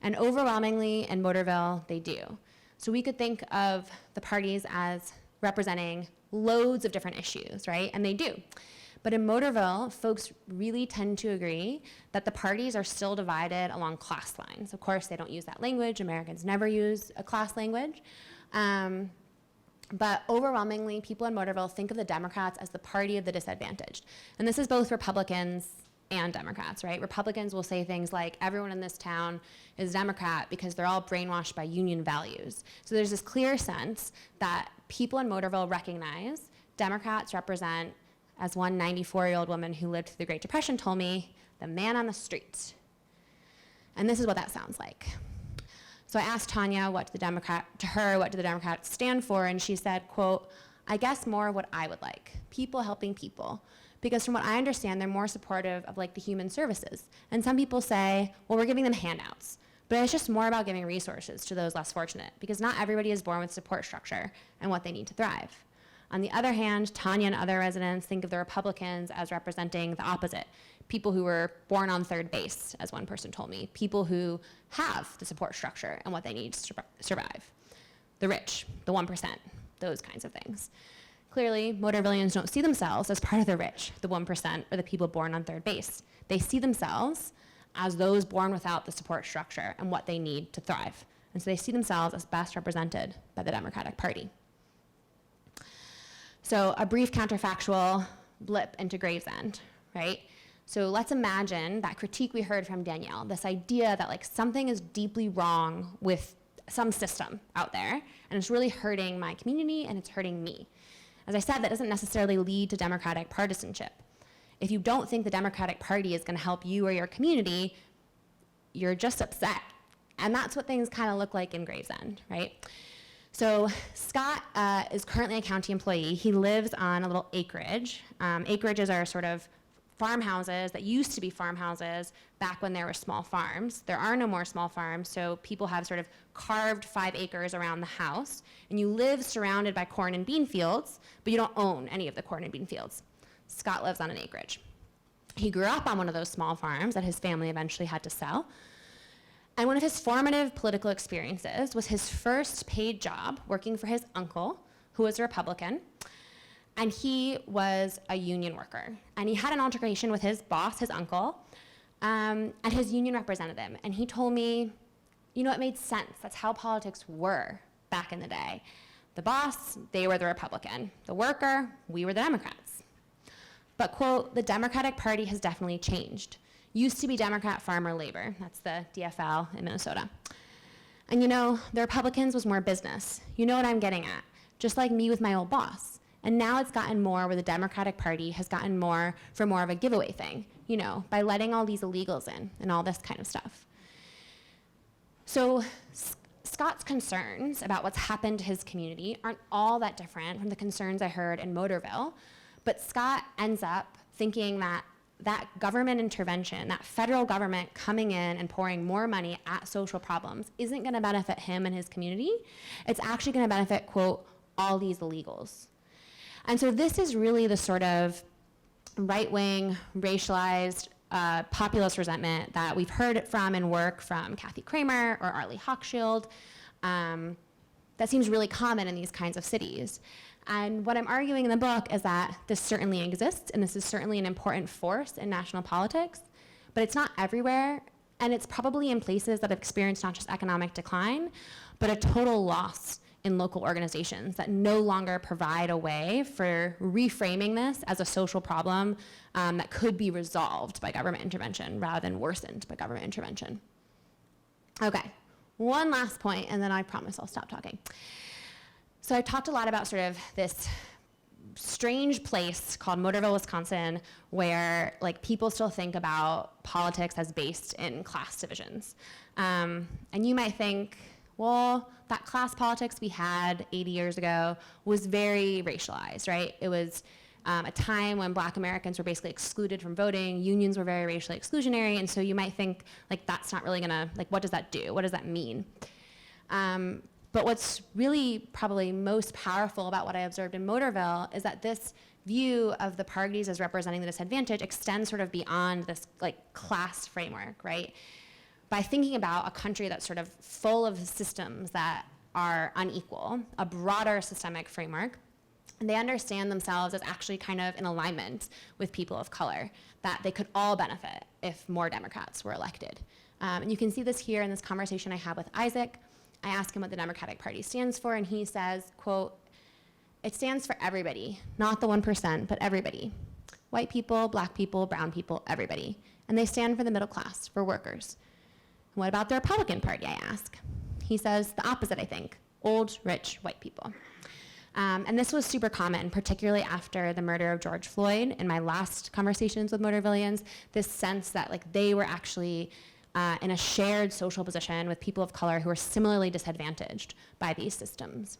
And overwhelmingly in Motorville, they do. So we could think of the parties as representing loads of different issues, right? And they do. But in Motorville, folks really tend to agree that the parties are still divided along class lines. Of course, they don't use that language. Americans never use a class language. But overwhelmingly, people in Motorville think of the Democrats as the party of the disadvantaged. And this is both Republicans and Democrats, right? Republicans will say things like, everyone in this town is Democrat because they're all brainwashed by union values. So there's this clear sense that people in Motorville recognize Democrats represent, as one 94-year-old woman who lived through the Great Depression told me, the man on the street. And this is what that sounds like. So I asked Tanya what do the Democrats stand for, and she said, quote, "I guess more what I would like, people helping people. Because from what I understand, they're more supportive of like the human services. And some people say, well, we're giving them handouts. But it's just more about giving resources to those less fortunate, because not everybody is born with support structure and what they need to thrive." On the other hand, Tanya and other residents think of the Republicans as representing the opposite. People who were born on third base, as one person told me. People who have the support structure and what they need to survive. The rich, the 1%, those kinds of things. Clearly, Motorvillians don't see themselves as part of the rich, the 1%, or the people born on third base. They see themselves as those born without the support structure and what they need to thrive. And so they see themselves as best represented by the Democratic Party. So a brief counterfactual blip into Gravesend, right? So let's imagine that critique we heard from Danielle, this idea that like something is deeply wrong with some system out there, and it's really hurting my community and it's hurting me. As I said, that doesn't necessarily lead to democratic partisanship. if you don't think the Democratic Party is going to help you or your community, you're just upset. And that's what things kind of look like in Gravesend, right? So Scott is currently a county employee. He lives on a little acreage. Acreages are sort of farmhouses that used to be farmhouses back when there were small farms. There are no more small farms, so people have sort of carved 5 acres around the house, and you live surrounded by corn and bean fields, but you don't own any of the corn and bean fields. Scott lives on an acreage. He grew up on one of those small farms that his family eventually had to sell. And one of his formative political experiences was his first paid job working for his uncle, who was a Republican. And he was a union worker. And he had an altercation with his boss, his uncle, and his union represented him. And he told me, you know, it made sense. That's how politics were back in the day. The boss, they were the Republican. The worker, we were the Democrats. But, quote, the Democratic Party has definitely changed. Used to be Democrat, Farmer, Labor. That's the DFL in Minnesota. And you know, the Republicans was more business. You know what I'm getting at. Just like me with my old boss. And now it's gotten more where the Democratic Party has gotten more for more of a giveaway thing, you know, by letting all these illegals in and all this kind of stuff. So Scott's concerns about what's happened to his community aren't all that different from the concerns I heard in Motorville, but Scott ends up thinking that government intervention, that federal government coming in and pouring more money at social problems isn't gonna benefit him and his community. It's actually gonna benefit, quote, all these illegals. And so this is really the sort of right-wing, racialized, populist resentment that we've heard from in work from Kathy Kramer or Arlie Hochschild that seems really common in these kinds of cities. And what I'm arguing in the book is that this certainly exists, and this is certainly an important force in national politics, but it's not everywhere, and it's probably in places that have experienced not just economic decline, but a total loss in local organizations that no longer provide a way for reframing this as a social problem that could be resolved by government intervention rather than worsened by government intervention. Okay, one last point, and then I promise I'll stop talking. So I talked a lot about sort of this strange place called Motorville, Wisconsin, where like people still think about politics as based in class divisions. And you might think, well, that class politics we had 80 years ago was very racialized, right? It was a time when Black Americans were basically excluded from voting. Unions were very racially exclusionary, and so you might think, like, that's not really gonna, like, what does that do? What does that mean? But what's really probably most powerful about what I observed in Motorville is that this view of the parties as representing the disadvantaged extends sort of beyond this like class framework, right? By thinking about a country that's sort of full of systems that are unequal, a broader systemic framework, and they understand themselves as actually kind of in alignment with people of color, that they could all benefit if more Democrats were elected. And you can see this here in this conversation I had with Isaac. I asked him what the Democratic Party stands for, and he says, quote, "It stands for everybody, not the 1%, but everybody. White people, Black people, brown people, everybody. And they stand for the middle class, for workers." "What about the Republican Party?" I ask. He says, "The opposite, I think. Old, rich, white people." And this was super common, particularly after the murder of George Floyd. In my last conversations with Motorvillians, this sense that like they were actually in a shared social position with people of color who are similarly disadvantaged by these systems.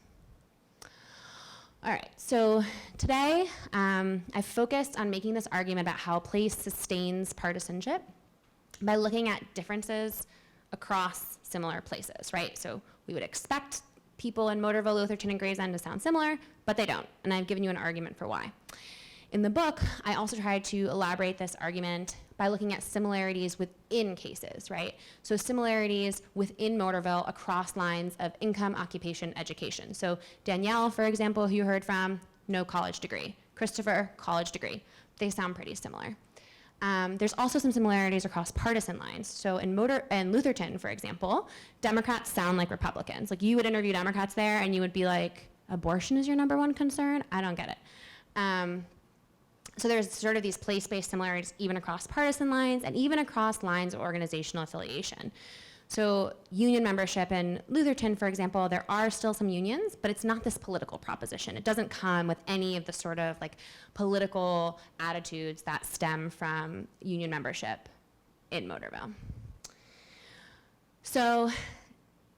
All right, so today I've focused on making this argument about how place sustains partisanship by looking at differences across similar places, right? So we would expect people in Motorville, Lutherton, and Gravesend to sound similar, but they don't, and I've given you an argument for why. In the book, I also tried to elaborate this argument by looking at similarities within cases, right? So similarities within Motorville across lines of income, occupation, education. So Danielle, for example, who you heard from, no college degree. Christopher, college degree. They sound pretty similar. There's also some similarities across partisan lines. So in Lutherton, for example, Democrats sound like Republicans. Like you would interview Democrats there and you would be like, abortion is your #1 concern? I don't get it. So there's sort of these place-based similarities even across partisan lines and even across lines of organizational affiliation. So union membership in Lutherton, for example, there are still some unions, but it's not this political proposition. It doesn't come with any of the sort of like political attitudes that stem from union membership in Motorville. So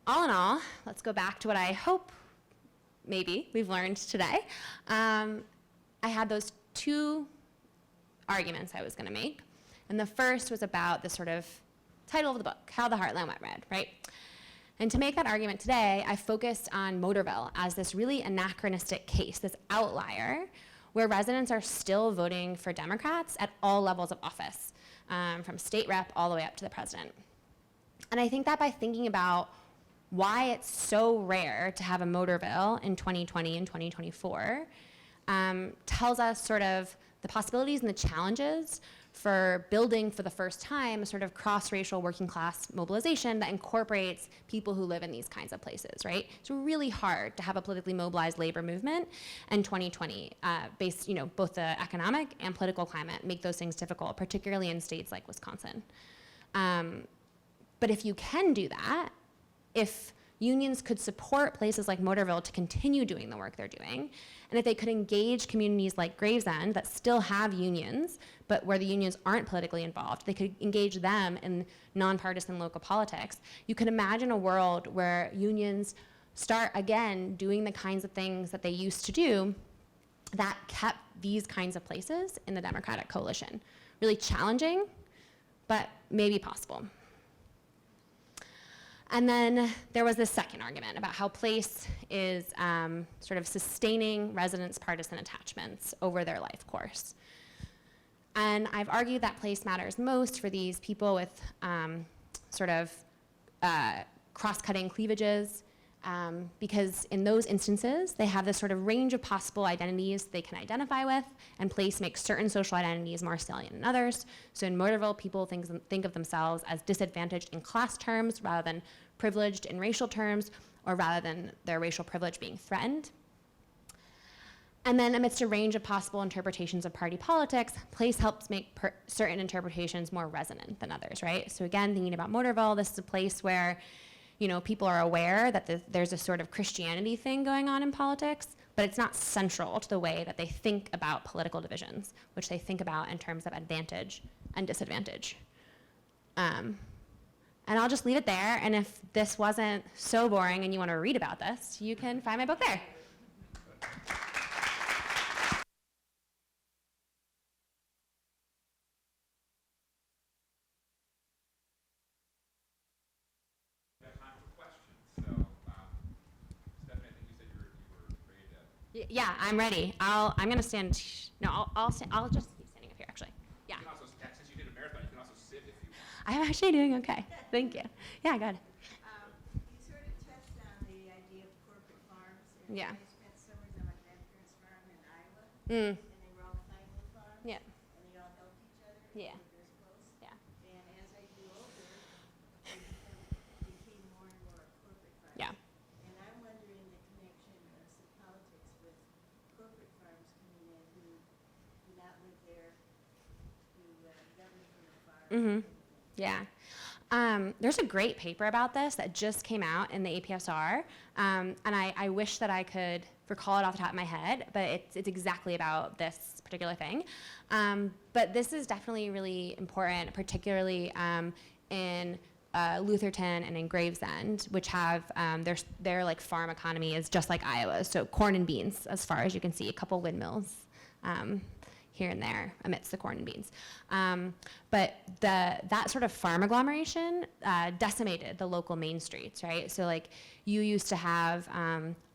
all in all, let's go back to what I hope maybe we've learned today. I had those two arguments I was going to make. And the first was about the sort of title of the book, How the Heartland Went Red, right? And to make that argument today, I focused on Motorville as this really anachronistic case, this outlier, where residents are still voting for Democrats at all levels of office, from state rep all the way up to the president. And I think that by thinking about why it's so rare to have a Motorville in 2020 and 2024 tells us sort of the possibilities and the challenges for building for the first time a sort of cross-racial working class mobilization that incorporates people who live in these kinds of places, right? It's really hard to have a politically mobilized labor movement in 2020 based, both the economic and political climate make those things difficult, particularly in states like Wisconsin. But if you can do that, if unions could support places like Motorville to continue doing the work they're doing, and if they could engage communities like Gravesend that still have unions, but where the unions aren't politically involved, they could engage them in nonpartisan local politics, you can imagine a world where unions start again doing the kinds of things that they used to do that kept these kinds of places in the Democratic coalition. Really challenging, but maybe possible. And then there was this second argument about how place is sort of sustaining residents' partisan attachments over their life course. And I've argued that place matters most for these people with sort of cross-cutting cleavages, because in those instances, they have this sort of range of possible identities they can identify with, and place makes certain social identities more salient than others. So in Motorville, people think of themselves as disadvantaged in class terms rather than privileged in racial terms, or rather than their racial privilege being threatened. And then amidst a range of possible interpretations of party politics, place helps make certain interpretations more resonant than others, right? So again, thinking about Motorville, this is a place where people are aware that there's a sort of Christianity thing going on in politics, but it's not central to the way that they think about political divisions, which they think about in terms of advantage and disadvantage. And I'll just leave it there, and if this wasn't so boring and you want to read about this, you can find my book there. Yeah, I'm ready. I'm gonna stand. No, I'll just keep standing up here. Actually, yeah. You can also, since you did a marathon, you can also sit if you want. I'm actually doing okay. Thank you. Yeah, good. You sort of touched on the idea of corporate farms. And Yeah. I spent summers on my grandparents' farm in Iowa, Mm. and they were all family farms. Yeah. And they all helped each other. Yeah. They were very close. Yeah. And as I grew older, they became more and more corporate farms. Yeah. And I'm wondering the connection of some politics with corporate farms coming in who do not live there, who govern from afar. Mm-hmm. Yeah. There's a great paper about this that just came out in the APSR, and I wish that I could recall it off the top of my head, but it's exactly about this particular thing. But this is definitely really important, particularly in Lutherton and in Gravesend, which have their like farm economy is just like Iowa's, so corn and beans as far as you can see, a couple windmills here and there amidst the corn and beans. But that sort of farm agglomeration decimated the local main streets, right? So like you used to have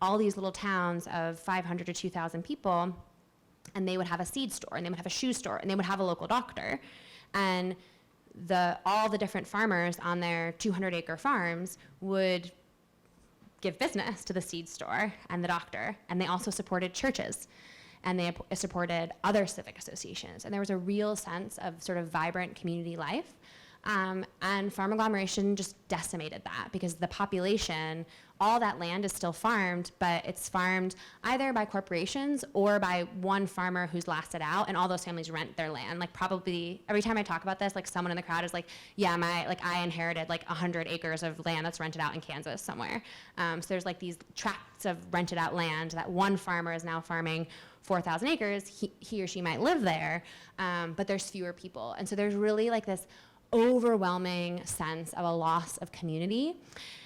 all these little towns of 500 to 2,000 people, and they would have a seed store, and they would have a shoe store, and they would have a local doctor. And all the different farmers on their 200-acre farms would give business to the seed store and the doctor, and they also supported churches, and they supported other civic associations, and there was a real sense of sort of vibrant community life And farm agglomeration just decimated that because the population, all that land is still farmed, but it's farmed either by corporations or by one farmer who's lasted out, and all those families rent their land. Like probably every time I talk about this, like someone in the crowd is like, yeah, I inherited like 100 acres of land that's rented out in Kansas somewhere. So there's like these tracts of rented out land that one farmer is now farming 4,000 acres. He or she might live there, but there's fewer people. And so there's really like this overwhelming sense of a loss of community.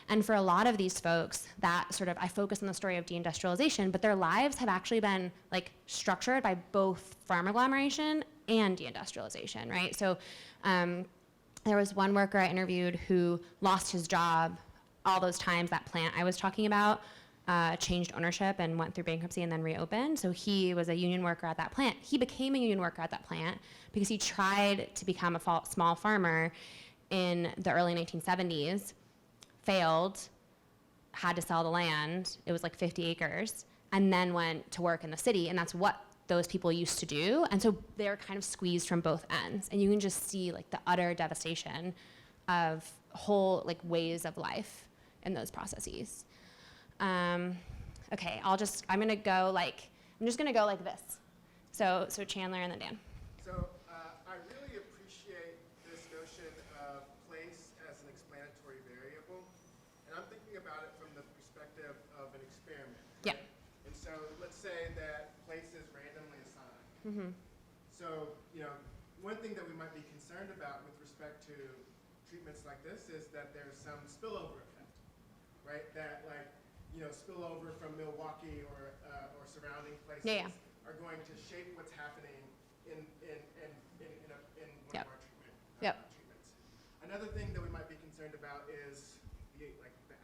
And for a lot of these folks, that sort of, I focus on the story of deindustrialization, but their lives have actually been like structured by both farm agglomeration and deindustrialization, right? So there was one worker I interviewed who lost his job all those times that plant I was talking about changed ownership and went through bankruptcy and then reopened. So he was a union worker at that plant. He became a union worker at that plant because he tried to become a small farmer in the early 1970s, failed, had to sell the land. It was like 50 acres, and then went to work in the city. And that's what those people used to do. And so they're kind of squeezed from both ends. And you can just see like the utter devastation of whole like ways of life in those processes. Okay, I'm just gonna go like this. So Chandler and then Dan. So I really appreciate this notion of place as an explanatory variable, and I'm thinking about it from the perspective of an experiment. Yeah. Right? And so let's say that place is randomly assigned. Mm-hmm. So one thing that we might be concerned about with respect to treatments like this is that there's some spillover effect, right? That like spillover from Milwaukee or surrounding places are going to shape what's happening in one Yep. of our Yep. treatments. Another thing that we might be concerned about is the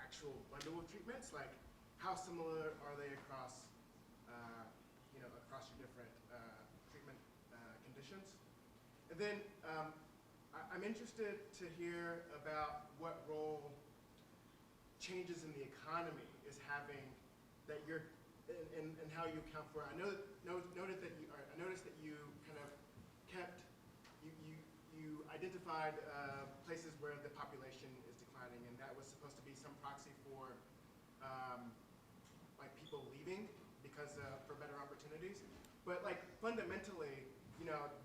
actual bundle of treatments, like how similar are they across across your different treatment conditions. And then I'm interested to hear about what role changes in the economy is having that you're and how you account for it. I noticed that you kind of kept you identified places where the population is declining, and that was supposed to be some proxy for like people leaving because for better opportunities. But like fundamentally,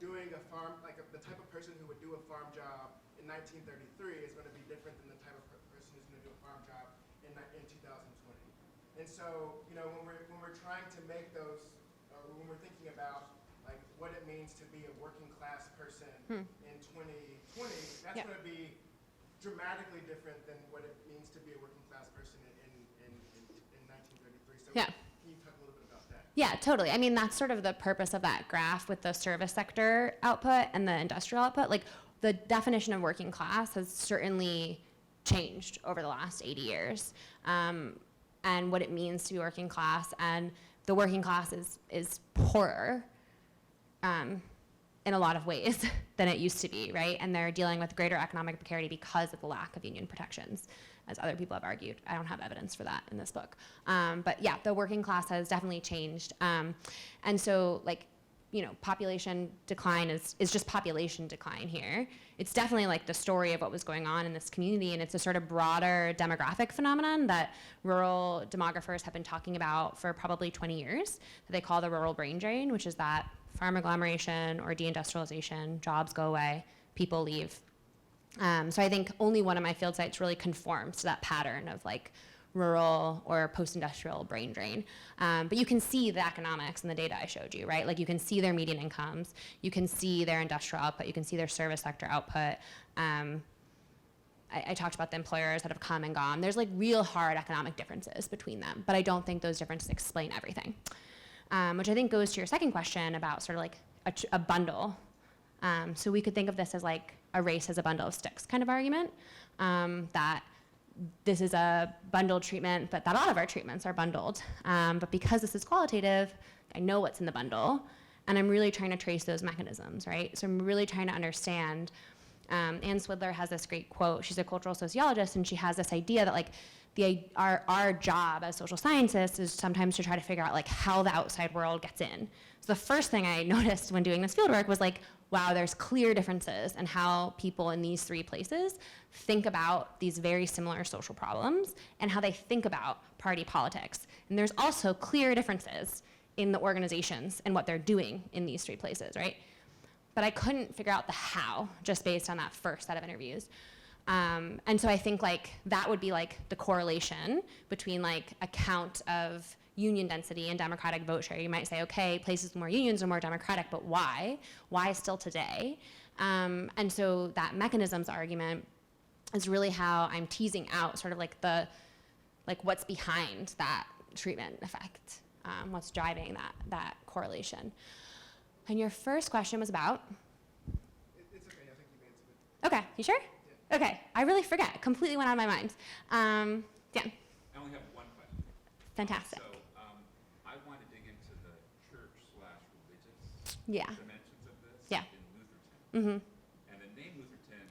doing a farm the type of person who would do a farm job in 1933 is going to be different than the type of person who's going to do a farm job in 2020. And so, when we're trying to make those, or when we're thinking about like what it means to be a working class person in 2020, that's going to be dramatically different than what it means to be a working class person in 1933. So Yeah. Can you talk a little bit about that? Yeah, totally. I mean, that's sort of the purpose of that graph with the service sector output and the industrial output. Like the definition of working class has certainly changed over the last 80 years. And what it means to be working class, and the working class is poorer in a lot of ways than it used to be, right? And they're dealing with greater economic precarity because of the lack of union protections, as other people have argued. I don't have evidence for that in this book. But yeah, the working class has definitely changed. And so population decline is just population decline here. It's definitely like the story of what was going on in this community, and it's a sort of broader demographic phenomenon that rural demographers have been talking about for probably 20 years, that they call the rural brain drain, which is that farm agglomeration or deindustrialization, jobs go away, people leave. So I think only one of my field sites really conforms to that pattern of like rural or post-industrial brain drain. But you can see the economics in the data I showed you, right? Like you can see their median incomes, you can see their industrial output, you can see their service sector output. I talked about the employers that have come and gone. There's like real hard economic differences between them, but I don't think those differences explain everything. Which I think goes to your second question about sort of like a bundle. So we could think of this as like a race as a bundle of sticks kind of argument, that this is a bundled treatment, but that all of our treatments are bundled. But because this is qualitative, I know what's in the bundle, and I'm really trying to trace those mechanisms, right? So I'm really trying to understand. Anne Swidler has this great quote. She's a cultural sociologist, and she has this idea that like our job as social scientists is sometimes to try to figure out like how the outside world gets in. So the first thing I noticed when doing this fieldwork was like, wow, there's clear differences in how people in these three places think about these very similar social problems and how they think about party politics. And there's also clear differences in the organizations and what they're doing in these three places, right? But I couldn't figure out the how just based on that first set of interviews. And so I think like that would be like the correlation between like a count of union density and democratic vote share. You might say, okay, places with more unions are more democratic, but why? Why still today? And so that mechanisms argument is really how I'm teasing out sort of like what's behind that treatment effect, what's driving that correlation. And your first question was about? It's okay, I think you've answered it. Okay, you sure? Yeah. Okay, I really forget, completely went out of my mind. Dan. I only have one question. Fantastic. So I want to dig into the church/religious Yeah. dimensions of this Yeah. in Lutherton. Mm-hmm. And the name Lutherton,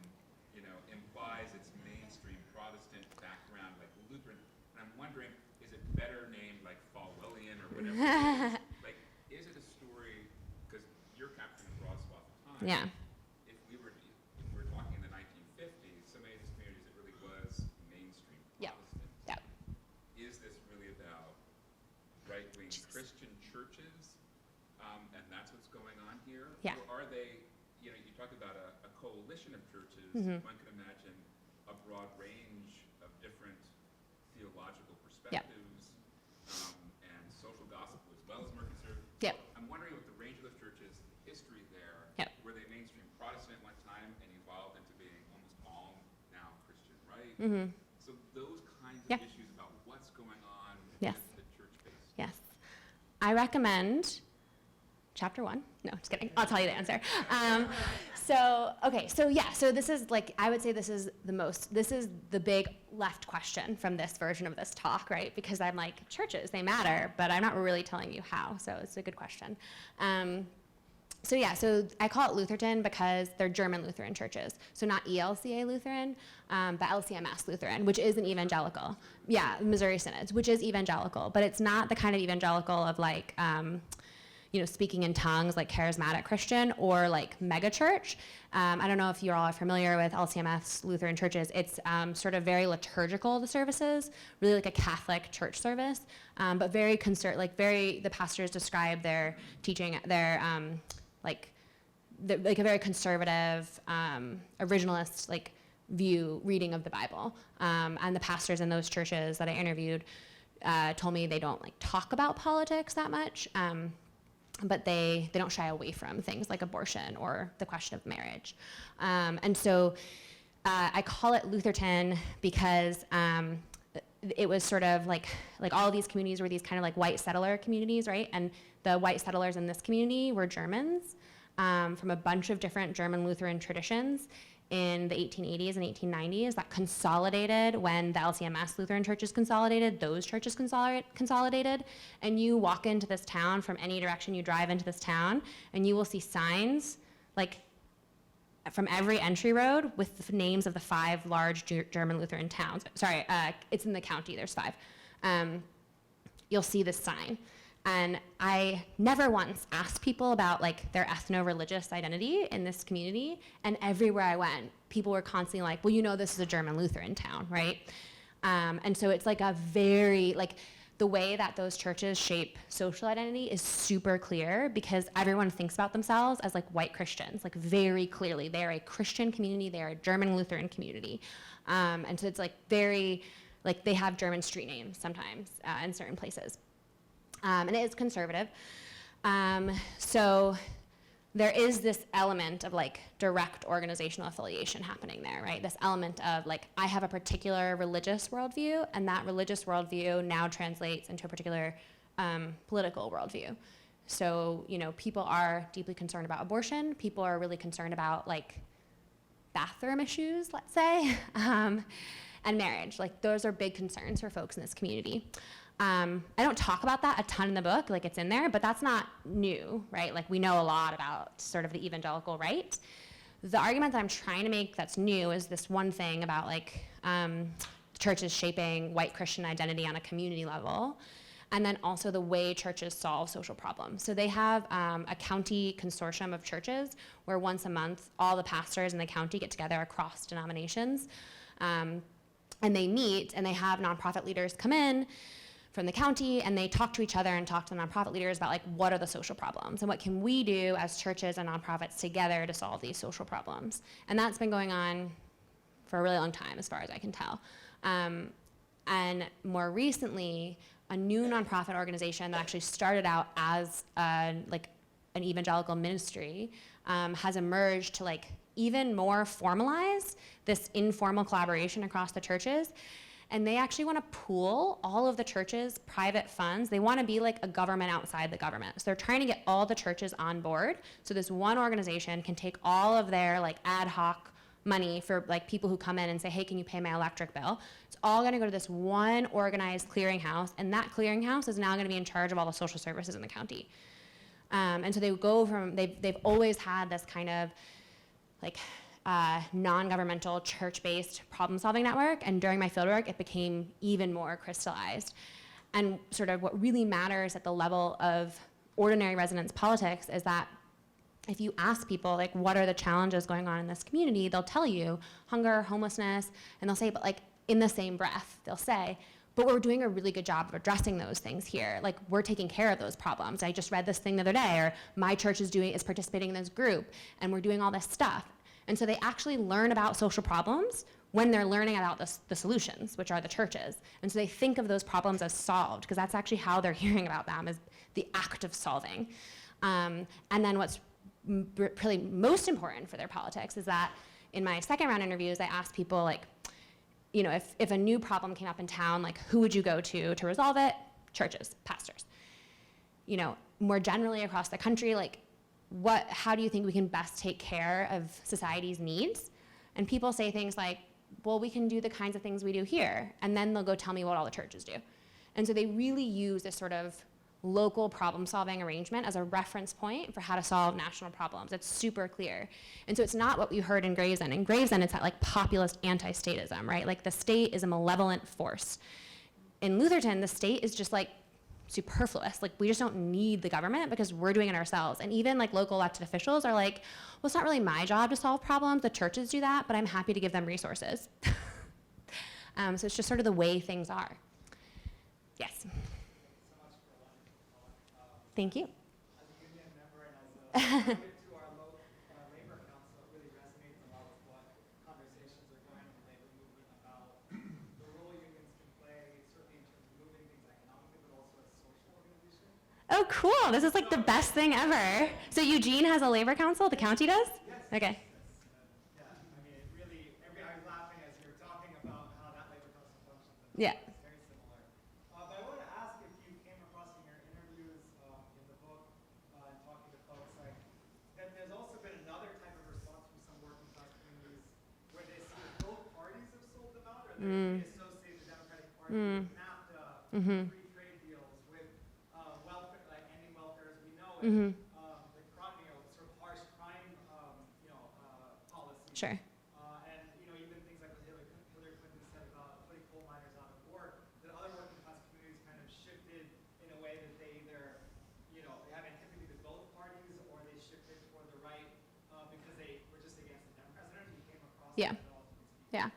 implies its mainstream Protestant background like Lutheran. And I'm wondering, is it better named like Falwellian or whatever it is? Like, is it a story, because you're capturing a broad swath of time. Yeah. If we were talking in the 1950s, so many of these communities, it really was mainstream Yeah. Protestant. Yeah. Is this really about right-wing Christian churches, and that's what's going on here? Yeah. Or are they, you talk about a coalition of churches, Mhm. one can imagine a broad range of different theological perspectives, and social gospel as well as more conservative. Yep. I'm wondering what the range of those churches, history there, Yep. were they mainstream Protestant at one time and evolved into being almost all now Christian, right? Mm-hmm. So those kinds of Yeah. issues about what's going on Yes. with the church base. Yes. I recommend chapter 1. No, just kidding. I'll tell you the answer. So this is like, I would say this is the big left question from this version of this talk, right? Because I'm like, churches, they matter, but I'm not really telling you how. So it's a good question. So I call it Lutherton because they're German Lutheran churches. So not ELCA Lutheran, but LCMS Lutheran, which is an evangelical. Yeah, Missouri Synods, which is evangelical, but it's not the kind of evangelical of like, speaking in tongues, like charismatic Christian or like megachurch. I don't know if you all are familiar with LCMS Lutheran churches. It's sort of very liturgical, the services, really like a Catholic church service, but very the pastors describe their teaching, like a very conservative, originalist reading of the Bible. And the pastors in those churches that I interviewed told me they don't talk about politics that much. But they don't shy away from things like abortion or the question of marriage. And so I call it Lutherton because it was sort of like all of these communities were these kind of like white settler communities, right? And the white settlers in this community were Germans from a bunch of different German Lutheran traditions in the 1880s and 1890s that consolidated when the LCMS Lutheran churches consolidated, those churches consolidated. And you walk into this town from any direction you drive into this town, and you will see signs from every entry road with the names of the 5 large German Lutheran towns. Sorry, it's in the county, there's 5. You'll see this sign. And I never once asked people about their ethno-religious identity in this community. And everywhere I went, people were constantly like, well, this is a German Lutheran town, right? And so it's a very, the way that those churches shape social identity is super clear because everyone thinks about themselves as white Christians, very clearly. They're a Christian community, they're a German Lutheran community. And so it's very, they have German street names sometimes in certain places. And it is conservative. So there is this element of direct organizational affiliation happening there, right? This element of I have a particular religious worldview, and that religious worldview now translates into a particular political worldview. So, people are deeply concerned about abortion. People are really concerned about bathroom issues, let's say, and marriage. Those are big concerns for folks in this community. I don't talk about that a ton in the book, it's in there, but that's not new, right? We know a lot about sort of the evangelical right. The argument that I'm trying to make that's new is this one thing about churches shaping white Christian identity on a community level, and then also the way churches solve social problems. So they have a county consortium of churches where once a month, all the pastors in the county get together across denominations, and they meet and they have nonprofit leaders come in from the county, and they talk to each other and talk to the nonprofit leaders about like, what are the social problems and what can we do as churches and nonprofits together to solve these social problems. And that's been going on for a really long time, as far as I can tell. And more recently, a new nonprofit organization that actually started out as like an evangelical ministry has emerged to like even more formalize this informal collaboration across the churches. And they actually want to pool all of the churches' private funds. They want to be like a government outside the government. So they're trying to get all the churches on board so this one organization can take all of their like ad hoc money for like people who come in and say, hey, can you pay my electric bill? It's all going to go to this one organized clearinghouse, and that clearinghouse is now going to be in charge of all the social services in the county. And so they go from, they've always had this kind of like non-governmental church-based problem-solving network, and during my fieldwork it became even more crystallized. And sort of what really matters at the level of ordinary residents' politics is that if you ask people like, what are the challenges going on in this community, they'll tell you hunger, homelessness, and they'll say, but like in the same breath, they'll say, but we're doing a really good job of addressing those things here. Like we're taking care of those problems. I just read this thing the other day, or my church is participating in this group, and we're doing all this stuff. And so they actually learn about social problems when they're learning about the solutions, which are the churches. And so they think of those problems as solved, because that's actually how they're hearing about them, is the act of solving. And then what's really most important for their politics is that in my second round interviews, I asked people like, you know, if a new problem came up in town, like who would you go to resolve it? Churches, pastors. You know, more generally across the country, like how do you think we can best take care of society's needs? And people say things like, well, we can do the kinds of things we do here. And then they'll go tell me what all the churches do. And so they really use this sort of local problem-solving arrangement as a reference point for how to solve national problems. It's super clear. And so it's not what we heard in Gravesend. In Gravesend, it's that like populist anti-statism, right? Like the state is a malevolent force. In Lutherton, the state is just like superfluous. Like we just don't need the government because we're doing it ourselves. And even like local elected officials are like, well, it's not really my job to solve problems. The churches do that, but I'm happy to give them resources. So it's just sort of the way things are. Yes. Thank you. As a union member and as a delegate to our local labor council, it really resonates a lot with what conversations are going on in the labor movement about the role unions can play, certainly in terms of moving things economically, but also as social organization. Oh, cool. This is like the best thing ever. So Eugene has a labor council? The county does? Yes. Okay. Yeah, I mean, it really, I was laughing as you were talking about how that labor council functions. Yeah. It's very similar. But I wanted to ask if you came across in your interviews in the book and talking to folks, like, that there's also been another type of response from some working class communities where they see that both parties have sold them out, or they associate the Democratic Party with NAFTA, free trade deals, with welfare, like ending welfare as we know it, the crime, sort of harsh crime, policies. Sure. And even things like what Hillary Clinton said about putting coal miners out of work, that other working class communities kind of shifted in a way that they either, they have antipathy with both parties, or they shifted toward the right because they were just against the Democrats. I don't know if you came across Yeah. that at all. Yeah.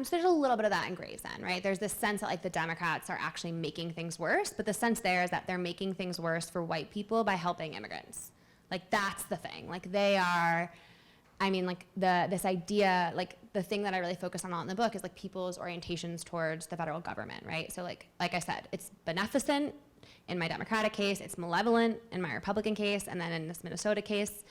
So there's a little bit of that in Gravesend, right? There's this sense that like the Democrats are actually making things worse, but the sense there is that they're making things worse for white people by helping immigrants. Like that's the thing. Like they are, I mean, like this idea, like the thing that I really focus on a lot in the book is like people's orientations towards the federal government, right? So like I said, it's beneficent in my Democratic case, it's malevolent in my Republican case, and then in this Minnesota case,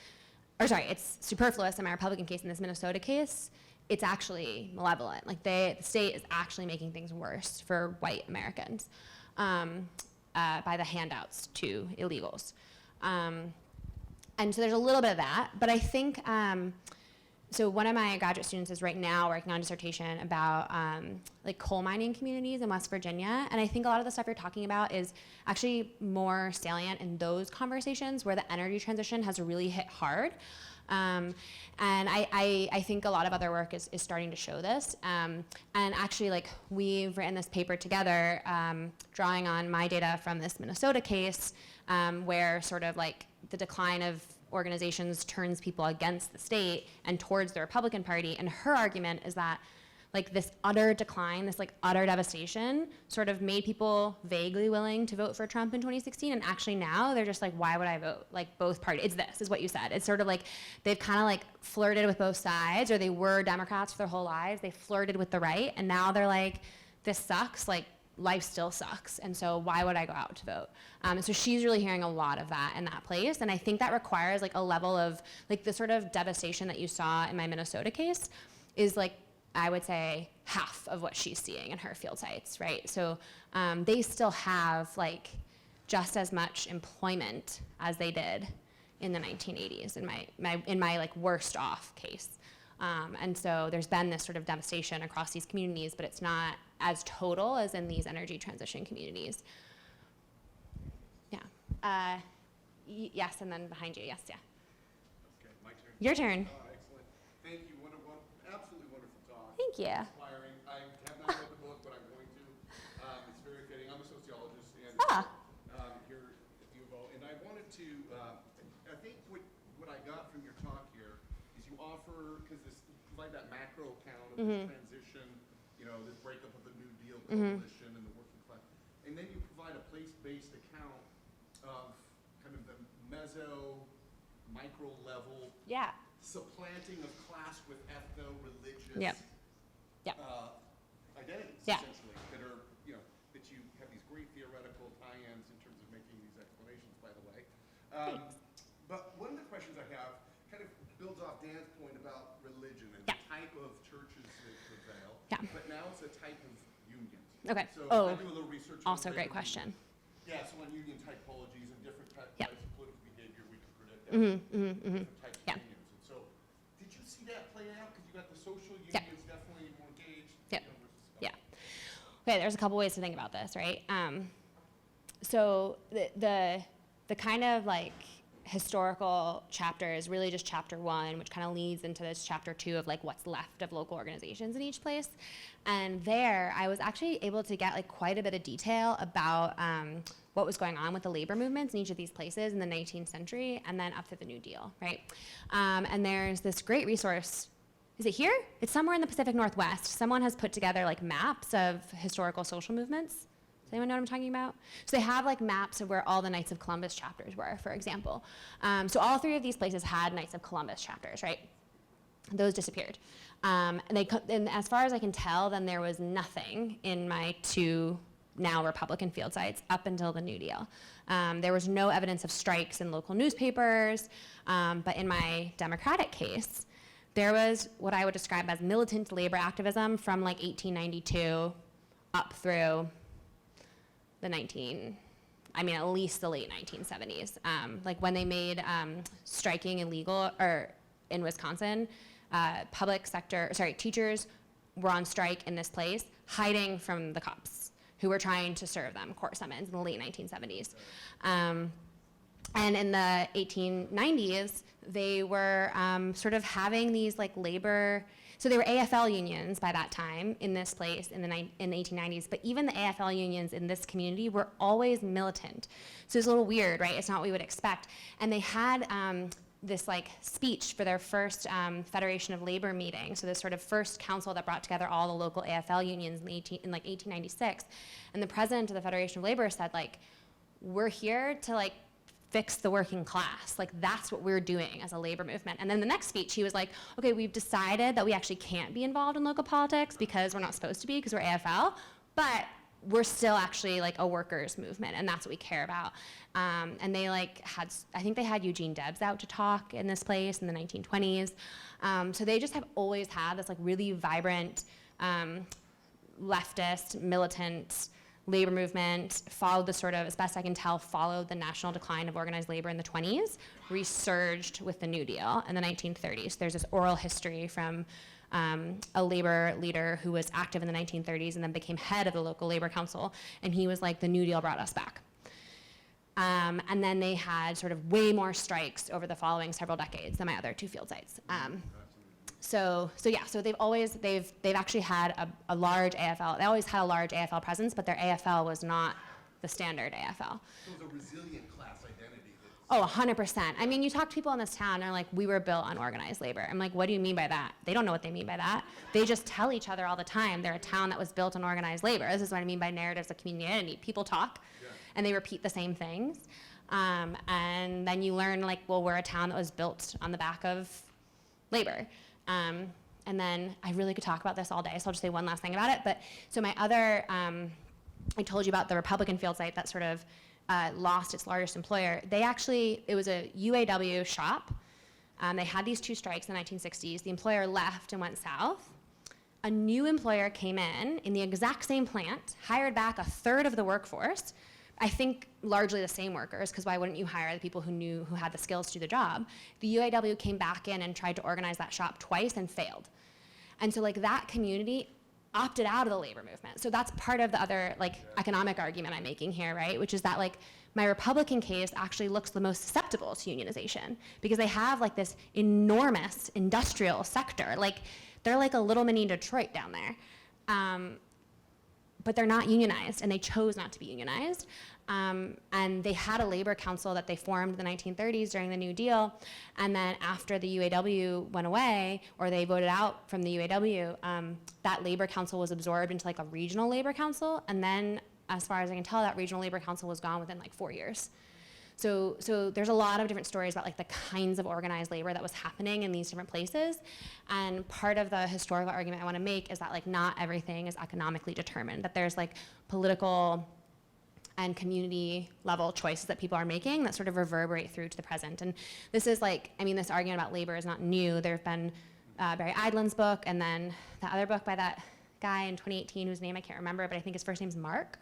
it's superfluous in my Republican case. In this Minnesota case, it's actually malevolent. Like the state is actually making things worse for white Americans by the handouts to illegals. And so there's a little bit of that, but I think, so one of my graduate students is right now working on a dissertation about like coal mining communities in West Virginia, and I think a lot of the stuff you're talking about is actually more salient in those conversations where the energy transition has really hit hard. And I think a lot of other work is starting to show this. And actually, like, we've written this paper together, drawing on my data from this Minnesota case, where sort of like the decline of organizations turns people against the state and towards the Republican Party. And her argument is that like this utter decline, this like utter devastation sort of made people vaguely willing to vote for Trump in 2016. And actually now they're just like, why would I vote? Like both parties, it's this, is what you said. It's sort of like they've kind of like flirted with both sides, or they were Democrats for their whole lives. They flirted with the right, and now they're like, this sucks, like life still sucks. And so why would I go out to vote? And so she's really hearing a lot of that in that place. And I think that requires like a level of like the sort of devastation that you saw in my Minnesota case is like, I would say half of what she's seeing in her field sites, right? So they still have like just as much employment as they did in the 1980s in my like worst off case. And so there's been this sort of devastation across these communities, but it's not as total as in these energy transition communities. Yeah. Yes, and then behind you, yes, yeah. Okay, my turn. Your turn. Excellent. Thank you. Absolutely wonderful talk. Thank you. Inspiring. I have not read the book, but I'm going to. It's very fitting. I'm a sociologist and here at U of O, and I wanted to. I think what I got from your talk here is you offer, because this provide that macro account of this transition, you know, this breakup of the New Deal coalition and the working class, and then you provide a place-based account of kind of the micro level. Yeah. Supplanting of class with ethno-religious Yep. Yep. Identities, Yeah. essentially, that are, you know, that you have these great theoretical tie-ins in terms of making these explanations, by the way. But one of the questions I have kind of builds off Dan's point about religion and Yeah. the type of churches that prevail, Yeah. but now it's a type of union. Okay. So Oh, I do a little research on also a great labor question. unions. Yeah, so on union typologies and different Yeah. types of political behavior, we can predict that. Different types Yeah. of unions. And so, did you see that play out? Because you got the social unions Yeah. definitely more engaged. Yeah. You know, versus, Yeah. Okay, there's a couple ways to think about this, right? So the kind of like historical chapter is really just chapter 1, which kind of leads into this chapter 2 of like what's left of local organizations in each place. And there, I was actually able to get like quite a bit of detail about what was going on with the labor movements in each of these places in the 19th century and then up to the New Deal, right? And there's this great resource. Is it here? It's somewhere in the Pacific Northwest. Someone has put together like maps of historical social movements. Does anyone know what I'm talking about? So they have like maps of where all the Knights of Columbus chapters were, for example. So all 3 of these places had Knights of Columbus chapters, right? Those disappeared. And as far as I can tell, then there was nothing in my 2 now Republican field sites up until the New Deal. There was no evidence of strikes in local newspapers, but in my Democratic case, there was what I would describe as militant labor activism from like 1892 up through the at least the late 1970s. Like when they made striking illegal, or in Wisconsin, teachers were on strike in this place, hiding from the cops who were trying to serve them court summons in the late 1970s. And in the 1890s, they were sort of having these like labor, so they were AFL unions by that time in this place in the 1890s, but even the AFL unions in this community were always militant. So it's a little weird, right? It's not what we would expect. And they had this like speech for their first Federation of Labor meeting, so this sort of first council that brought together all the local AFL unions in 1896. And the president of the Federation of Labor said, like, we're here to like fix the working class. Like, that's what we're doing as a labor movement. And then the next speech, he was like, okay, we've decided that we actually can't be involved in local politics because we're not supposed to be because we're AFL, but we're still actually like a workers movement, and that's what we care about. And they like I think they had Eugene Debs out to talk in this place in the 1920s. So they just have always had this like really vibrant leftist, militant labor movement, followed the sort of, as best I can tell, followed the national decline of organized labor in the 20s, resurged with the New Deal in the 1930s. There's this oral history from a labor leader who was active in the 1930s and then became head of the local labor council, and he was like, the New Deal brought us back. And then they had sort of way more strikes over the following several decades than my other two field sites. So they've actually had a large AFL. They always had a large AFL presence, but their AFL was not the standard AFL. So it was a resilient class identity. Oh, 100%. I mean, you talk to people in this town, and they're like, we were built on organized labor. I'm like, what do you mean by that? They don't know what they mean by that. They just tell each other all the time, they're a town that was built on organized labor. This is what I mean by narratives of community identity. People talk, and they repeat the same things. And then you learn, like, well, we're a town that was built on the back of labor. And then I really could talk about this all day, so I'll just say one last thing about it. But so my other, I told you about the Republican field site that sort of lost its largest employer. It was a UAW shop. They had these two strikes in the 1960s. The employer left and went south. A new employer came in the exact same plant, hired back a third of the workforce. I think largely the same workers, because why wouldn't you hire the people who had the skills to do the job? The UAW came back in and tried to organize that shop twice and failed. And so like that community opted out of the labor movement. So that's part of the other like economic argument I'm making here, right? Which is that like my Republican case actually looks the most susceptible to unionization because they have like this enormous industrial sector. Like they're like a little mini Detroit down there. But they're not unionized, and they chose not to be unionized. And they had a labor council that they formed in the 1930s during the New Deal, and then after the UAW went away, or they voted out from the UAW, that labor council was absorbed into like a regional labor council, and then, as far as I can tell, that regional labor council was gone within like 4 years. So there's a lot of different stories about like the kinds of organized labor that was happening in these different places. And part of the historical argument I want to make is that like not everything is economically determined, that there's like political and community level choices that people are making that sort of reverberate through to the present. And this is like, I mean, this argument about labor is not new. There have been Barry Eidlin's book, and then that other book by that guy in 2018 whose name I can't remember, but I think his first name's Mark.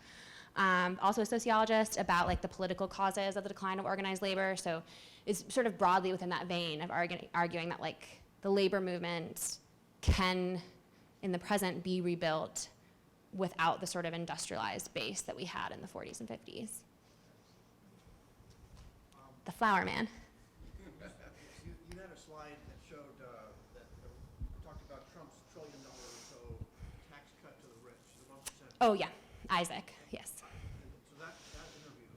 Also a sociologist, about like the political causes of the decline of organized labor. So it's sort of broadly within that vein of arguing that like the labor movement can, in the present, be rebuilt without the sort of industrialized base that we had in the 40s and 50s. The flower man. You had a slide that showed that talked about Trump's $1 trillion or so tax cut to the rich, the 1%. Oh yeah, Isaac, yes. So that interview,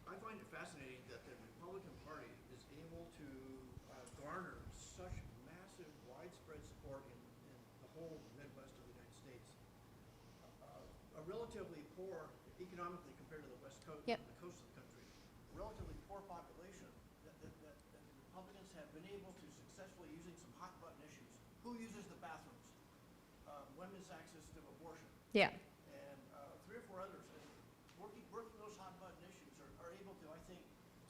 I find it fascinating that the Republican Party is able to garner such massive, widespread support in the whole Midwest of the United States. A relatively poor, economically compared to the West Coast, Yep. the coast of the country, relatively poor population that the Republicans have been able to successfully, using some hot button issues. Who uses the bathrooms? Women's access to abortion. Yeah. And 3 or 4 others, and working those hot button issues are able to, I think,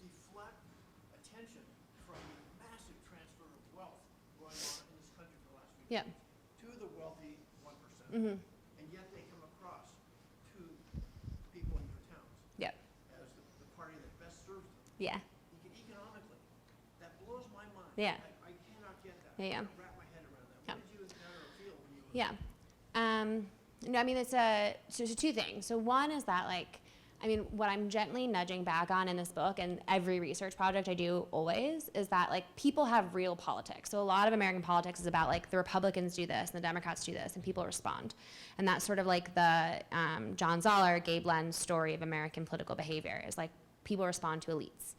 deflect attention from the massive transfer of wealth going on in this country for the last few Yeah. years to the wealthy 1%. Mm-hmm. And yet they come across to people in your towns Yep. as the party that best serves them. Yeah. Economically, that blows my mind. Yeah. I cannot get that. Yeah, yeah. I can't wrap my head around that. Yeah. What did you encounter or feel when you were Yeah. No, I mean, so 2 things. So one is that, like, I mean, what I'm gently nudging back on in this book and every research project I do always is that, like, people have real politics. So a lot of American politics is about, like, the Republicans do this and the Democrats do this and people respond. And that's sort of like the John Zoller, Gabe Len's story of American political behavior is, like, people respond to elites.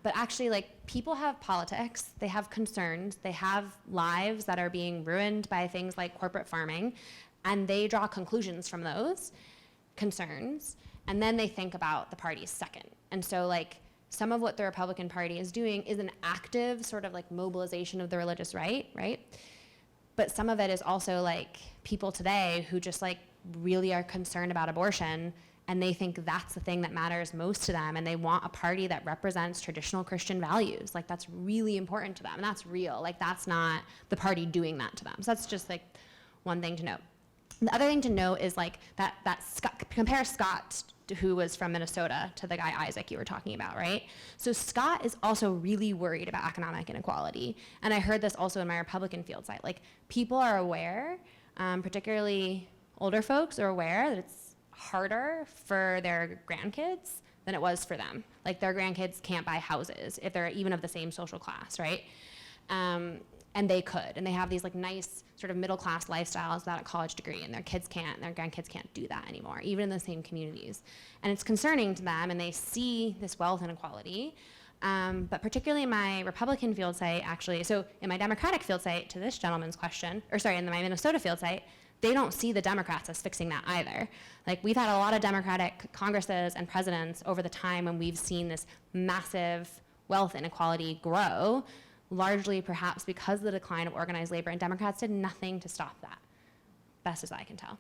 But actually, like, people have politics, they have concerns, they have lives that are being ruined by things like corporate farming, and they draw conclusions from those concerns, and then they think about the parties second. And so, like, some of what the Republican Party is doing is an active sort of, like, mobilization of the religious right? But some of it is also, like, people today who just, like, really are concerned about abortion, and they think that's the thing that matters most to them, and they want a party that represents traditional Christian values. Like, that's really important to them, and that's real. Like, that's not the party doing that to them. So that's just, like, one thing to note. The other thing to note is, like, that Scott, compare Scott, who was from Minnesota, to the guy Isaac you were talking about, right? So Scott is also really worried about economic inequality, and I heard this also in my Republican field site. Like, people are aware, particularly older folks are aware that it's harder for their grandkids than it was for them. Like their grandkids can't buy houses if they're even of the same social class, right? And they could, and they have these like nice sort of middle class lifestyles without a college degree, and their kids can't, their grandkids can't do that anymore, even in the same communities. And it's concerning to them, and they see this wealth inequality. But particularly in my Republican field site, actually, so in my Democratic field site, to this gentleman's question, or sorry, in my Minnesota field site, they don't see the Democrats as fixing that either. Like we've had a lot of Democratic Congresses and presidents over the time when we've seen this massive wealth inequality grow, largely perhaps because of the decline of organized labor, and Democrats did nothing to stop that, best as I can tell.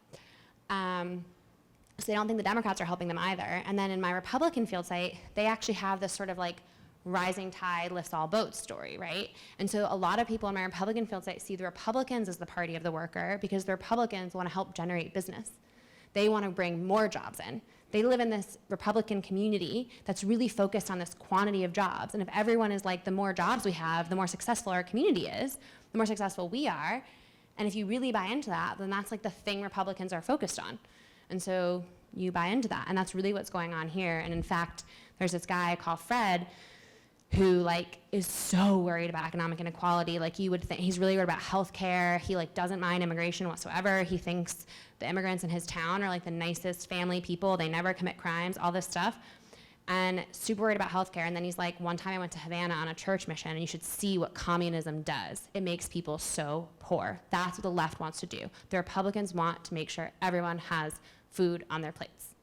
So they don't think the Democrats are helping them either. And then in my Republican field site, they actually have this sort of like rising tide lifts all boats story, right? And so a lot of people in my Republican field site see the Republicans as the party of the worker because the Republicans want to help generate business. They want to bring more jobs in. They live in this Republican community that's really focused on this quantity of jobs. And if everyone is like, the more jobs we have, the more successful our community is, the more successful we are. And if you really buy into that, then that's like the thing Republicans are focused on. And so you buy into that. And that's really what's going on here. And in fact, there's this guy called Fred who like is so worried about economic inequality. Like you would think he's really worried about healthcare. He like doesn't mind immigration whatsoever. He thinks the immigrants in his town are like the nicest family people. They never commit crimes, all this stuff. And super worried about healthcare. And then he's like, one time I went to Havana on a church mission, and you should see what communism does. It makes people so poor. That's what the left wants to do. The Republicans want to make sure everyone has food on their plates.